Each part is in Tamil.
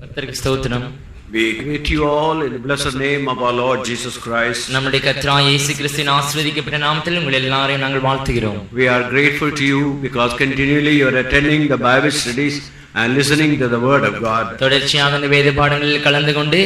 கர்த்தருக்கு ஸ்தோத்திரம். We greet you all in the blessed name of our Lord Jesus Christ. நம்முடைய கர்த்தராகிய இயேசு கிறிஸ்துவின் ஆசீர்வதிக்கப்பட்ட நாமத்தில் உங்கள் எல்லாரையும் நாங்கள் வாழ்த்துகிறோம். We are grateful to you because continually you are attending the Bible studies and listening to the word of God. தொடர்ச்சியாக இந்த வேத பாடங்களில் கலந்து கொண்டு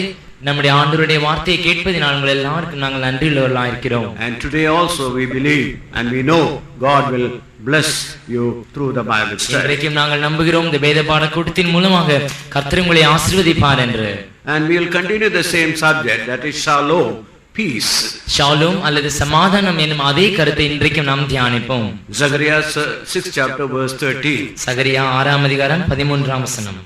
நம்முடைய ஆண்டவருடைய வார்த்தையை கேட்பதினால் உங்கள் எல்லாருக்கும் நாங்கள் நன்றியுள்ளவர்களாக இருக்கிறோம். And today also we believe and we know God will bless you through the Bible study. இன்றைக்கும் நாங்கள் நம்புகிறோம் இந்த வேத பாட கூட்டத்தின் மூலமாக கர்த்தர் உங்களை ஆசீர்வதிப்பார் என்று. And we will continue the same subject, that is shalom, peace. Shalom அல்லது சமாதானம் என்னும் அதே கருத்தை இன்றைக்கும் நாம் தியானிப்போம். Zechariah 6th chapter verse 13. சகரியா 6ஆம் அதிகாரம் 13ஆம் வசனம்.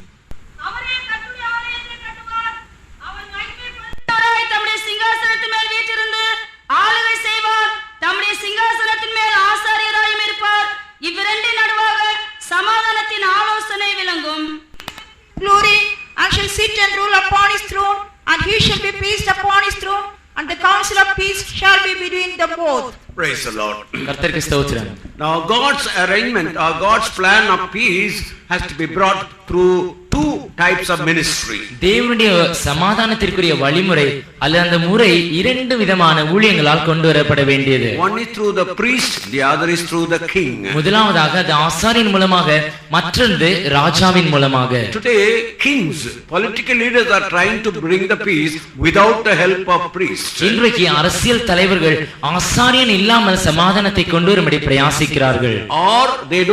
Glory, and shall sit and rule upon his throne, and he shall be peace upon his throne, and the counsel of peace shall be between the both. Praise the Lord. கர்த்தருக்கு ஸ்தோத்திரம். Now God's arrangement or God's plan of peace has to be brought through two types of ministry. தேவனுடைய சமாதானத்திற்குரிய வழிமுறை அல்லது அந்த முறை இரண்டு விதமான ஊழியங்களால் கொண்டு வரப்பட வேண்டியது. One is through the priest, the other is through the king. முதலாவதாக அது ஆசாரியன் மூலமாக, மற்றொன்று ராஜாவின் மூலமாக. Today kings, political leaders are trying to bring the peace without the help of priests. இன்றைக்கு அரசியல் தலைவர்கள் ஆசாரியன் இல்லாமல் சமாதானத்தை கொண்டு வரும்படி பிரயாசிக்கிறார்கள். Or they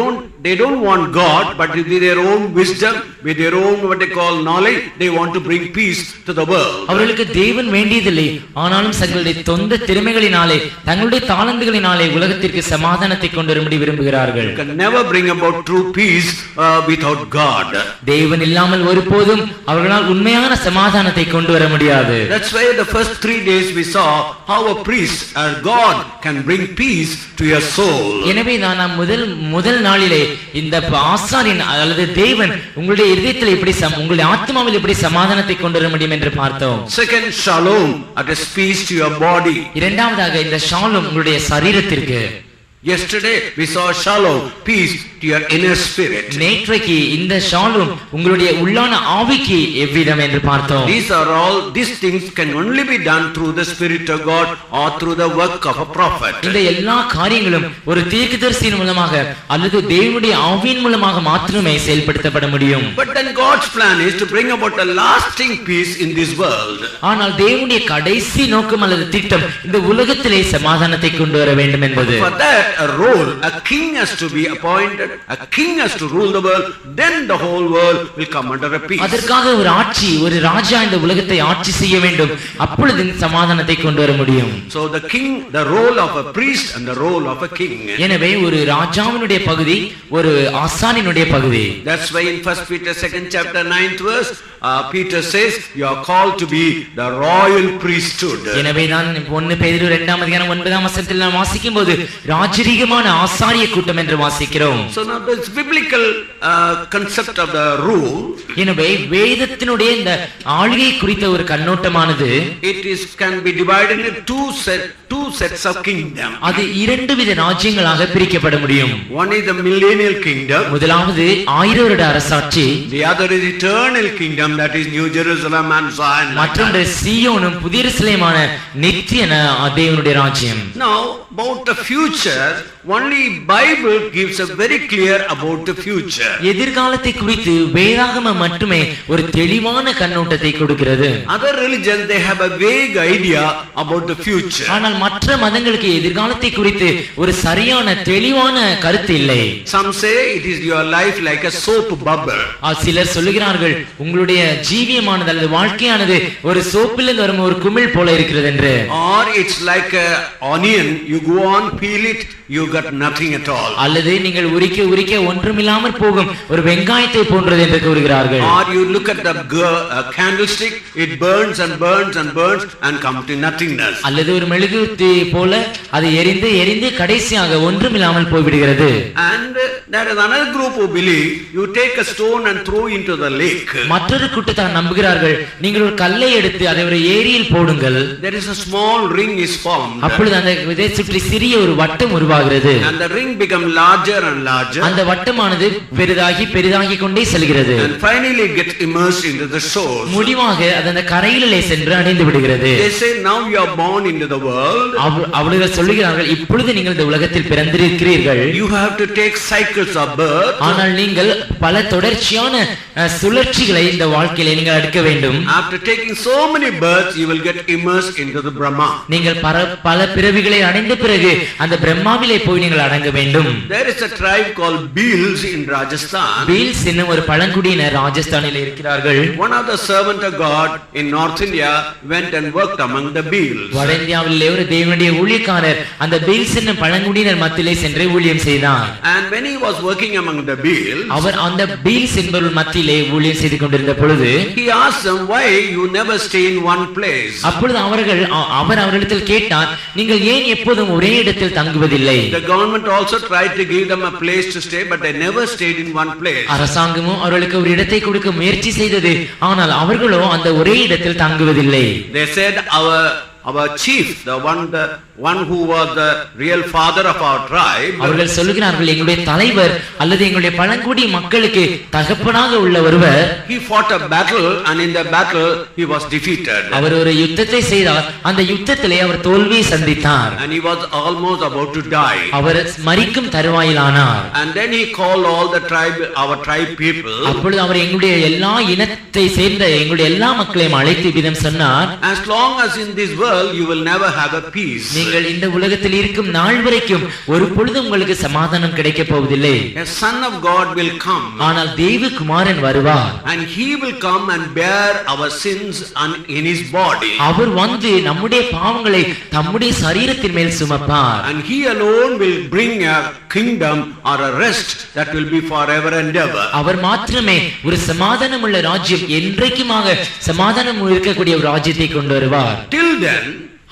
don't want God, but with their own wisdom, with their own what they call knowledge, they want to bring peace to the world. அவர்களுக்கு தேவன் வேண்டியதில்லை, ஆனாலும் தங்களுடைய சொந்த திறமைகளினாலே தங்களுடைய தாளந்துகளினாலே உலகத்திற்கு சமாதானத்தை கொண்டு வரும்படி விரும்புகிறார்கள். You can never bring about true peace without God. தேவன் இல்லாமல் ஒருபோதும் அவர்களால் உண்மையான சமாதானத்தை கொண்டு வர முடியாது. That's why the first 3 days we saw how a priest or God can bring peace to your soul. எனவே நாம் முதல் நாளிலே இந்த ஆசாரியன் அல்லது தேவன் உங்களுடைய இதயத்தில் எப்படி உங்களுடைய ஆத்மாவில் எப்படி சமாதானத்தை கொண்டு வர முடியும் என்று பார்த்தோம். Second, shalom, that is peace to your body. இரண்டாவதாக இந்த ஷாலோம் உங்களுடைய சரீரத்திற்கு. Yesterday we saw shalom, peace to your inner spirit. நேற்றைக்கு இந்த ஷாலோம் உங்களுடைய உள்ளான ஆவிக்கு எவ்விதம் என்று பார்த்தோம். These things can only be done through the Spirit of God or through the work of a prophet. இந்த எல்லா காரியங்களும் ஒரு தீர்க்கதரிசியின் மூலமாக அல்லது தேவனுடைய ஆவியின் மூலமாக மாத்திரமே செயல்படுத்தப்பட முடியும். But then God's plan is to bring about a lasting peace in this world. ஆனால் தேவனுடைய கடைசி நோக்கம் அல்லது திட்டம் இந்த உலகத்திலே சமாதானத்தை கொண்டு வர வேண்டும் என்பது. For that a role, a king has to be appointed, a king has to rule the world, then the whole world will come under a peace. அதற்காக ஒரு ராஜா இந்த உலகத்தை ஆட்சி செய்ய வேண்டும், அப்பொழுது சமாதானத்தை கொண்டு வர முடியும். So the king, the role of a priest and the role of a king. எனவே ஒரு ராஜாவினுடைய பகுதி, ஒரு ஆசாரியனுடைய பகுதி. That's why in 1 Peter 2nd chapter 9th verse Peter says you are called to be the royal priesthood. எனவே தான் 1 பேதுரு 2ஆம் அதிகாரம் 9ஆம் வசனத்தில் நாம் வாசிக்கும்போது ராஜரீகமான ஆசாரிய கூட்டம் என்று வாசிக்கிறோம். So now this biblical concept of the rule, எனவே வேதத்தினுடைய இந்த ஆளுகை குறித்த ஒரு கண்ணோட்டமானது it can be divided into two sets of kingdom. அது இரண்டு வித ராஜ்யங்களாக பிரிக்கப்பட முடியும். One is the millennial kingdom, முதலாவது 1000 வருட அரசாட்சி. the other is eternal kingdom, that is New Jerusalem and Zion. மற்றொன்று சீயோனும் புதிய எருசலேமான நித்திய தேவனுடைய ராஜ்யம். Now about the future, only Bible gives a very clear about the future. எதிர்காலத்தை குறித்து வேதாகமம் மட்டுமே ஒரு தெளிவான கண்ணோட்டத்தை கொடுக்கிறது. Other religions they have a vague idea about the future. ஆனால் மற்ற மதங்களுக்கு எதிர்காலத்தை குறித்து ஒரு சரியான தெளிவான கருத்து இல்லை. Some say it is your life like a soap bubble. சிலர் சொல்லுகிறார்கள் உங்களுடைய ஜீவியமானது அல்லது வாழ்க்கையானது ஒரு சோப்பிலிருந்து வரும் ஒரு குமிழ் போல இருக்கிறது என்று. Or it's like a onion, you go on peel it, you got nothing at all. அல்லது நீங்கள் உரிக்க ஒன்றுமில்லாமல் போகும் ஒரு வெங்காயத்தை போன்றது என்று கூறுகிறார்கள். Or you look at the candlestick, it burns and burns and burns and come to nothingness. அல்லது ஒரு மெழுகுவர்த்தி போல அது எரிந்து கடைசியாக ஒன்றுமில்லாமல் போய்விடுகிறது. And there is another group who believe you take a stone and throw into the lake. மற்றொரு கூட்டத்தார் நம்புகிறார்கள் நீங்கள் ஒரு கல்லை எடுத்து அதை ஒரு ஏரியில் போடுங்கள், there is a small ring is formed. அப்பொழுது அந்த இதை சுற்றி சிறிய ஒரு வட்டம் உருவாகும். உருவாகிறது. And the ring become larger and larger. அந்த வட்டமானது பெரிதாகி கொண்டே செல்கிறது. And finally it gets immersed into the source. முடிவாக அது அந்த கரையிலே சென்று அடைந்து விடுகிறது. They say now you are born into the world. அவர்கள் சொல்லுகிறார்கள், இப்பொழுது நீங்கள் இந்த உலகத்தில் பிறந்திருக்கிறீர்கள். You have to take cycles of birth. ஆனால் நீங்கள் பல தொடர்ச்சியான சுழற்சிகளை இந்த வாழ்க்கையிலே நீங்கள் எடுக்க வேண்டும். After taking so many births you will get immersed into the Brahma. நீங்கள் பல பிறவிகளை அடைந்த பிறகு அந்த பிரம்மாவிலே போய் நீங்கள் அடங்க வேண்டும். There is a tribe called Bhils in Rajasthan. Peels என்னும் ஒரு பழங்குடியினர் ராஜஸ்தானில் இருக்கிறார்கள். One of the servant of God in North India went and worked among the Bhils. வட இந்தியாவிலே ஒரு தேவனுடைய ஊழியக்காரர் அந்த பீல்ஸ் என்னும் பழங்குடியினர் மத்தியிலே சென்று ஊழியம் செய்தார். And when he was working among the Bhils, அவர் அந்த பீல்ஸ் என்பவர்கள் மத்தியிலே ஊழியம் செய்து கொண்டிருந்த பொழுது he asked them, why you never stay in one place? அப்பொழுது அவர் அவரிடத்தில் கேட்டார், நீங்கள் ஏன் எப்போதும் ஒரே இடத்தில் தங்குவதில்லை? The government also tried to give them a place to stay, but they never stayed in one place. அரசாங்கமும் அவர்களுக்கு ஒரு இடத்தை கொடுக்க முயற்சி செய்தது, ஆனால் அவர்களோ அந்த ஒரே இடத்தில் தங்குவதில்லை. They said our chief, the one who was the real father of our tribe, அவர்கள் சொல்லுகிறார்கள், எங்களுடைய தலைவர் அல்லது எங்களுடைய பழங்குடி மக்களுக்கு தகப்பனாக உள்ள ஒருவர், he fought a battle and in the battle he was defeated. அவர் ஒரு யுத்தத்தை செய்தார், அந்த யுத்தத்திலே அவர் தோல்வியை சந்தித்தார். And he was almost about to die. Our மரிக்கும் தருவாயிலானார். And then he called all the our tribe people. அப்பொழுது அவர் எங்களுடைய எல்லா இனத்தை சேர்ந்த எங்களுடைய எல்லா மக்களையும் அழைத்து விதம் சொன்னார், as long as in this world you will never have a peace. நீங்கள் இந்த உலகத்தில் இருக்கும் நாள் வரைக்கும் ஒரு பொழுது உங்களுக்கு சமாதானம் கிடைக்க போவதில்லை. A son of God will come. ஆனால் தேவகுமாரன் வருவார். And he will come and bear our sins in his body. அவர் வந்து நம்முடைய பாவங்களை தம்முடைய சரீரத்தின் மேல் சுமப்பார். And he alone will bring a kingdom or a rest that will be forever and ever. அவர் மாத்திரமே ஒரு சமாதானமுள்ள ராஜ்யம், என்றைக்குமாக சமாதானம் இருக்கக்கூடிய ஒரு ராஜ்யத்தை கொண்டு வருவார். Till then,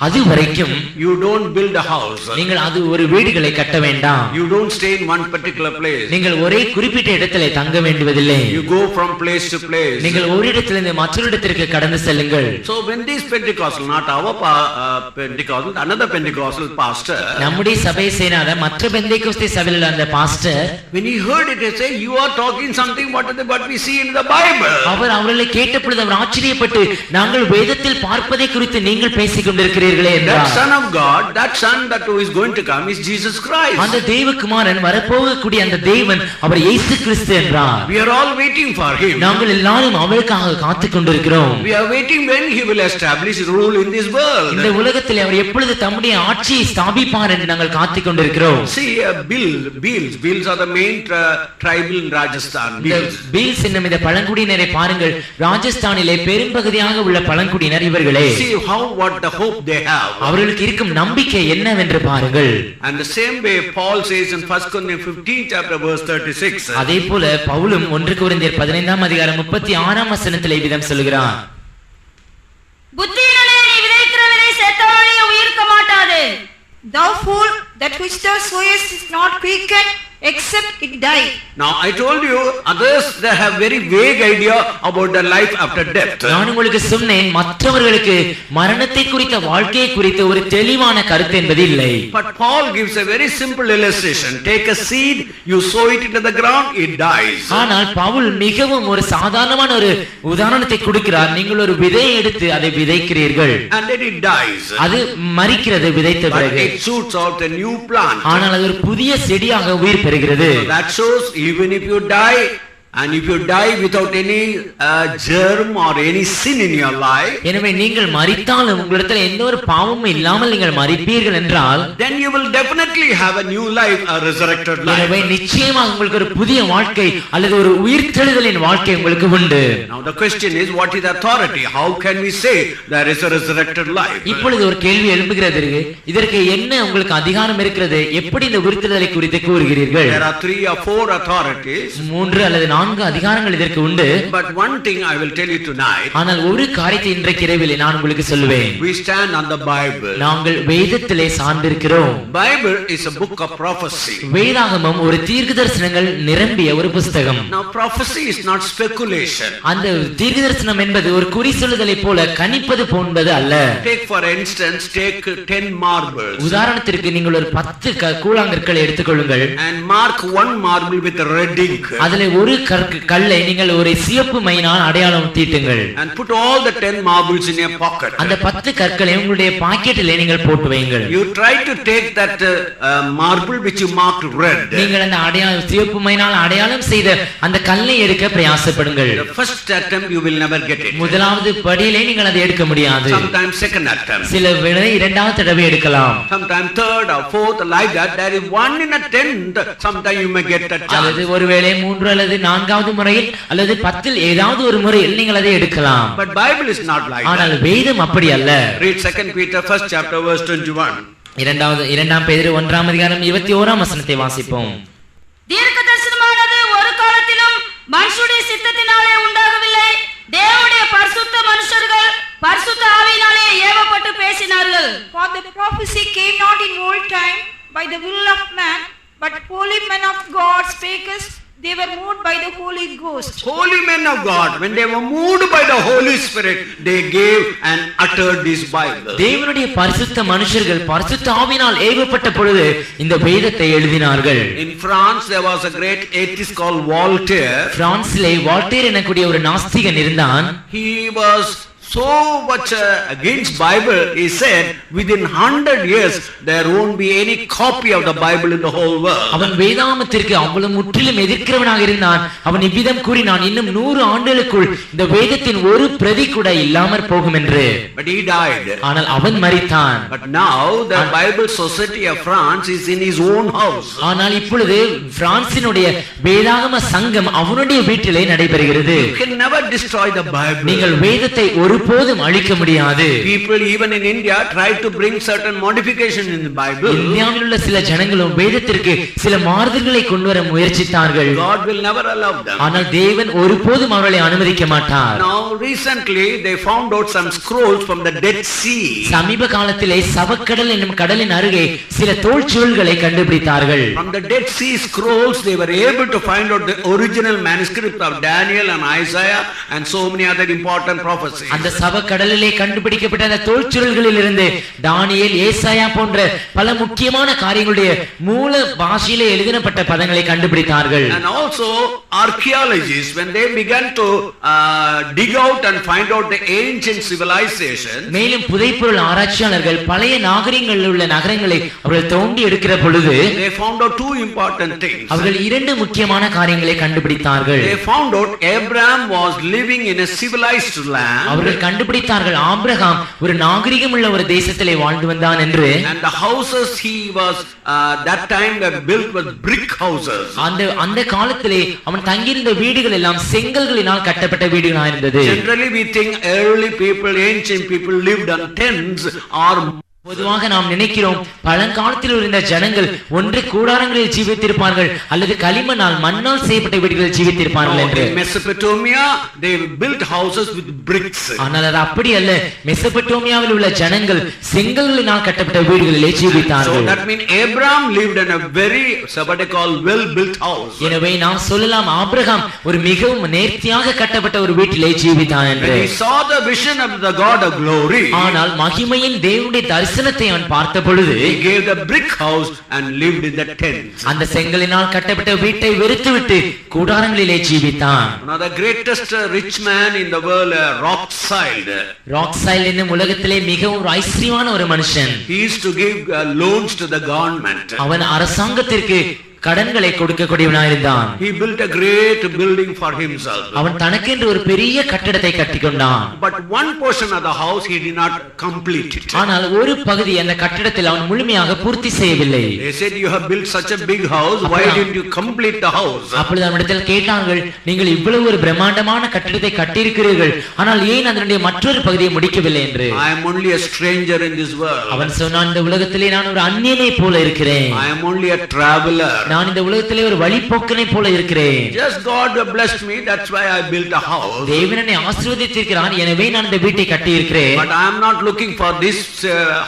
அது வரைக்கும் you don't build a house. நீங்கள் அது ஒரு வீடுகளை கட்ட வேண்டாம். You don't stay in one particular place. நீங்கள் ஒரே குறிப்பிட்ட இடத்திலே தங்க வேண்டுவதில்லை. You go from place to place. நீங்கள் ஒரு இடத்திலிருந்து மற்றொரு இடத்திற்கு கடந்து செல்லுங்கள். So when this Pentecostal, not our Pentecostal, another Pentecostal pastor, நம்முடைய சபையை சேராத மற்ற பெந்தேகோஸ்தே சபையில் அந்த pastor, when he heard it, he said, you are talking something what we see in the Bible. அவர் அவர்களை கேட்ட பொழுது அவர் ஆச்சரியப்பட்டு, நாங்கள் வேதத்தில் பார்ப்பதை குறித்து நீங்கள் பேசிக் கொண்டிருக்கிறீர்கள். That son of God, that son that who is going to come is Jesus Christ. அந்த தேவகுமாரன் வரப்போகக்கூடிய அந்த தேவன் அவர் இயேசு கிறிஸ்து என்றார். We are all waiting for him. நாங்கள் எல்லாரும் அவருக்காக காத்துக் கொண்டிருக்கிறோம். We are waiting when he will establish rule in this world. இந்த உலகத்தில் அவர் எப்பொழுது தம்முடைய ஆட்சியை ஸ்தாபிப்பார் என்று நாங்கள் காத்துக் கொண்டிருக்கிறோம். See, Bhils are the main tribe in Rajasthan. Peels என்னும் இந்த பழங்குடியினரை பாருங்கள், ராஜஸ்தானிலே பெரும்பகுதியாக உள்ள பழங்குடியினர் இவர்களே. See what the hope they have. அவர்களுக்கு இருக்கும் நம்பிக்கை என்னவென்று பாருங்கள். And the same way Paul says in 1 Corinthians 15 chapter verse 36. அதேபோல பவுலும் 1 கொரிந்தியர் 15 அதிகாரம் 36 வசனத்திலே விதம் சொல்கிறார், புத்தியினாலே நீ விதைக்கிற விதை செத்தவனே உயிர்க்க மாட்டாது. Thou fool, that which thou sowest is not quickened except it die. Now I told you, others they have very vague idea about the life after death. நான் உங்களுக்கு சொன்னேன், மற்றவர்களுக்கு மரணத்தை குறித்த வாழ்க்கையை குறித்த ஒரு தெளிவான கருத்து என்பது இல்லை. But Paul gives a very simple illustration. Take a seed, you sow it into the ground, it dies. ஆனால் பவுல் மிகவும் ஒரு சாதாரணமான ஒரு உதாரணத்தை கொடுக்கிறார். நீங்கள் ஒரு விதையை எடுத்து அதை விதைக்கிறீர்கள், and then it dies. அது மரிக்கிறது விதைத்த பிறகு. But it shoots out a new plant. ஆனால் அது ஒரு புதிய செடியாக உயிர் பெறுகிறது. So that shows even if you die, and if you die without any germ or any sin in your life, எனவே நீங்கள் மரித்தாலும் உங்களிடத்தில் எந்த ஒரு பாவமும் இல்லாமல் நீங்கள் மரிப்பீர்கள் என்றால், then you will definitely have a new life, a resurrected life. எனவே நிச்சயமாக உங்களுக்கு ஒரு புதிய வாழ்க்கை அல்லது ஒரு உயிர்த்தெழுதலின் வாழ்க்கை உங்களுக்கு உண்டு. Now the question is, what is authority? How can we say there is a resurrected life? இப்பொழுது ஒரு கேள்வி எழும்புகிறது, இதற்கு என்ன உங்களுக்கு அதிகாரம் இருக்கிறது? எப்படி இந்த உயிர்த்தெழுதலை குறித்து கூறுகிறீர்கள்? There are 3 or 4 authorities. 3 அல்லது 4 4 அதிகாரங்கள் இதற்கு உண்டு. But one thing I will tell you tonight. ஆனால் ஒரு காரியத்தை இன்றைக்கு இரவிலே நான் உங்களுக்கு சொல்லுவேன். We stand on the Bible. நாங்கள் வேதத்திலே சார்ந்திருக்கிறோம். Bible is a book of prophecy. வேதாகமம் ஒரு தீர்க்கதரிசனங்கள் நிரம்பிய ஒரு புத்தகம். Now prophecy is not speculation. அந்த தீர்க்கதரிசனம் என்பது ஒரு குறி சொல்லுதலை போல கணிப்பது போன்பது அல்ல. Take for instance, take 10 marbles. உதாரணத்திற்கு நீங்கள் ஒரு 10 கூழாங்கற்களை எடுத்துக்கொள்ளுங்கள். And mark one marble with a red ink. அதிலே ஒரு கல்லை நீங்கள் ஒரு சிவப்பு மையினால் அடையாளம் தீட்டுங்கள். And put all the 10 marbles in your pocket. அந்த 10 கற்களை உங்களுடைய பாக்கெட்டிலே நீங்கள் போட்டு வையுங்கள். You try to take that marble which you marked red. நீங்கள் அந்த அடையாளம் சிவப்பு மையினால் அடையாளம் செய்த அந்த கல்லை எடுக்க பிரயாசப்படுங்கள். The first attempt you will never get it. முதலாவது படியிலே நீங்கள் அதை எடுக்க முடியாது. Sometimes second attempt. சில வேளை இரண்டாவது தடவை எடுக்கலாம். Sometimes third or fourth, like that. There is 1 in a 10. Sometimes you may get a chance. அல்லது ஒருவேளை 3 அல்லது 4வது முறையில் அல்லது 10 ஏதாவது ஒரு முறையில் நீங்கள் அதை எடுக்கலாம். But Bible is not like ஆனால் that. வேதம் அப்படி அல்ல. Read 2 Peter 1st chapter verse 21. இரண்டாம் பேதுரு 1ஆம் அதிகாரம் 21ஆம் வசனத்தை வாசிப்போம். தீர்க்கதரிசனமானது ஒரு காலத்திலும் மனுஷனுடைய சித்தத்தினாலே உண்டாகவில்லை. தேவனுடைய பரிசுத்த மனுஷர்கள் பரிசுத்த ஆவியினாலே ஏவப்பட்டு பேசினார்கள். For the prophecy came not in old time by the will of man, but holy men of God spake us. They were moved by the Holy Ghost. Holy men of God, when they were moved by the Holy Spirit, they gave and uttered this Bible. தேவனுடைய பரிசுத்த மனுஷர்கள் பரிசுத்த ஆவியினால் ஏவப்பட்ட பொழுது இந்த வேதத்தை எழுதினார்கள். In France there was a great atheist called Voltaire. பிரான்சிலே வால்டேர் எனக்கூடிய ஒரு நாஸ்திகன் இருந்தான். He was so much against Bible. He said within 100 years there won't be any copy of the Bible in the whole world. அவன் வேதாகமத்திற்கு அவ்வளவு முற்றிலும் எதிர்க்கிறவனாக இருந்தான். அவன் இவ்விதம் கூறினான், இன்னும் 100 ஆண்டுகளுக்குள் இந்த வேதத்தின் ஒரு பிரதி கூட இல்லாமற் போகும் என்று. But he died. ஆனால் அவன் மரித்தான். But now the Bible Society of France is in his own house. ஆனால் இப்பொழுது பிரான்சினுடைய வேதாகம சங்கம் அவனுடைய வீட்டிலே நடைபெறுகிறது. You can never destroy the Bible. நீங்கள் வேதத்தை ஒருபோதும் அழிக்க முடியாது. People even in India try to bring certain modification in the Bible. இந்தியாவில் உள்ள சில ஜனங்களும் வேதத்திற்கு சில மாறுதல்களை கொண்டு வர முயற்சித்தார்கள். God will never allow them. ஆனால் தேவன் ஒருபோதும் அவர்களை அனுமதிக்க மாட்டார். Now recently they found out some scrolls from the Dead Sea. சமீப காலத்திலே சவக்கடல் என்னும் கடலின் அருகே சில தோல்சுவல்களை கண்டுபிடித்தார்கள். From the Dead Sea scrolls they were able to find out the original manuscript of Daniel and Isaiah and so many other important prophecies. அந்த சவக்கடலிலே கண்டுபிடிக்கப்பட்ட அந்த தோல்சுவல்களில் இருந்து தானியேல், ஏசாயா போன்ற பல முக்கியமான காரியங்களுடைய மூல பாஷையிலே எழுதப்பட்ட பதங்களை கண்டுபிடித்தார்கள். And also archaeologists, when they began to dig out and find out the ancient civilization, மேலும் புதைப்பொருள் ஆராய்ச்சியாளர்கள் பழைய நாகரிகங்களில் உள்ள நகரங்களை அவர்கள் தோண்டி எடுக்கிற பொழுது they found out 2 important things. அவர்கள் 2 முக்கியமான காரியங்களை கண்டுபிடித்தார்கள். They found out Abraham was living in a civilized land. அவர்கள் கண்டுபிடித்தார்கள் ஆபிரகாம் ஒரு நாகரிகம் உள்ள ஒரு தேசத்திலே வாழ்ந்து வந்தான் என்று. And the houses he was that time were built with brick houses. அந்த காலத்திலே அவன் தங்கியிருந்த வீடுகள் எல்லாம் செங்கல்களினால் கட்டப்பட்ட வீடுகளாக இருந்தது. Generally we think early people, ancient people lived on tents or பொதுவாக நாம் நினைக்கிறோம் பழங்காலத்தில் இருந்த ஜனங்கள் ஒன்று கூடாரங்களில் ஜீவித்திருப்பார்கள் அல்லது களிமண்ணால் மண்ணால் செய்யப்பட்ட வீடுகளில் ஜீவித்திருப்பார்கள் என்று. In Mesopotamia they built houses with bricks. ஆனால் அது அப்படி அல்ல. மெசபடோமியாவில் உள்ள ஜனங்கள் செங்கல்களினால் கட்டப்பட்ட வீடுகளிலே ஜீவித்தார்கள். So that means Abraham lived in a very called well built house. எனவே நாம் சொல்லலாம் ஆபிரகாம் ஒரு மிகவும் நேர்த்தியாக கட்டப்பட்ட ஒரு வீட்டிலே ஜீவித்தான் என்று. When he saw the vision of the God of glory, ஆனால் மகிமையின் தேவனுடைய தரிசனத்தை அவன் பார்த்த பொழுது he gave the brick house and lived in the tent. அந்த செங்கலினால் கட்டப்பட்ட வீட்டை வெறுத்துவிட்டு கூடாரங்களிலே ஜீவித்தான். One of the greatest rich man in the world, Rothschild. ராக்சைல்ட் என்னும் உலகத்திலே மிகவும் ஒரு ஐஸ்வர்யமான ஒரு மனுஷன். He used to give loans to the government. அவன் அரசாங்கத்திற்கு கடன்களை கொடுக்கக்கூடியவனாக இருந்தான். He built a great building for himself. அவன் தனக்கென்று ஒரு பெரிய கட்டடத்தை கட்டிக்கொண்டான். But one portion of the house he did not complete it. ஆனால் ஒரு பகுதி அந்த கட்டடத்தில் அவன் முழுமையாக பூர்த்தி செய்யவில்லை. They said, you have built such a big house, why didn't you complete the house? அப்பொழுது அவனிடத்தில் கேட்டார்கள், நீங்கள் இவ்வளவு ஒரு பிரம்மாண்டமான கட்டடத்தை கட்டியிருக்கிறீர்கள், ஆனால் ஏன் அதனுடைய மற்றொரு பகுதியை முடிக்கவில்லை என்று. I am only a stranger in this world. அவன் சொன்னான், இந்த உலகத்திலே நான் ஒரு அந்நியனை போல இருக்கிறேன். I am only a traveler. நான் இந்த உலகத்திலே ஒரு வழிபோக்கனை போல இருக்கிறேன். Just God blessed me, that's why I built a house. தேவன் என்னை ஆசீர்வதித்திருக்கிறார், எனவே நான் இந்த வீட்டை கட்டி இருக்கிறேன். But I am not looking for this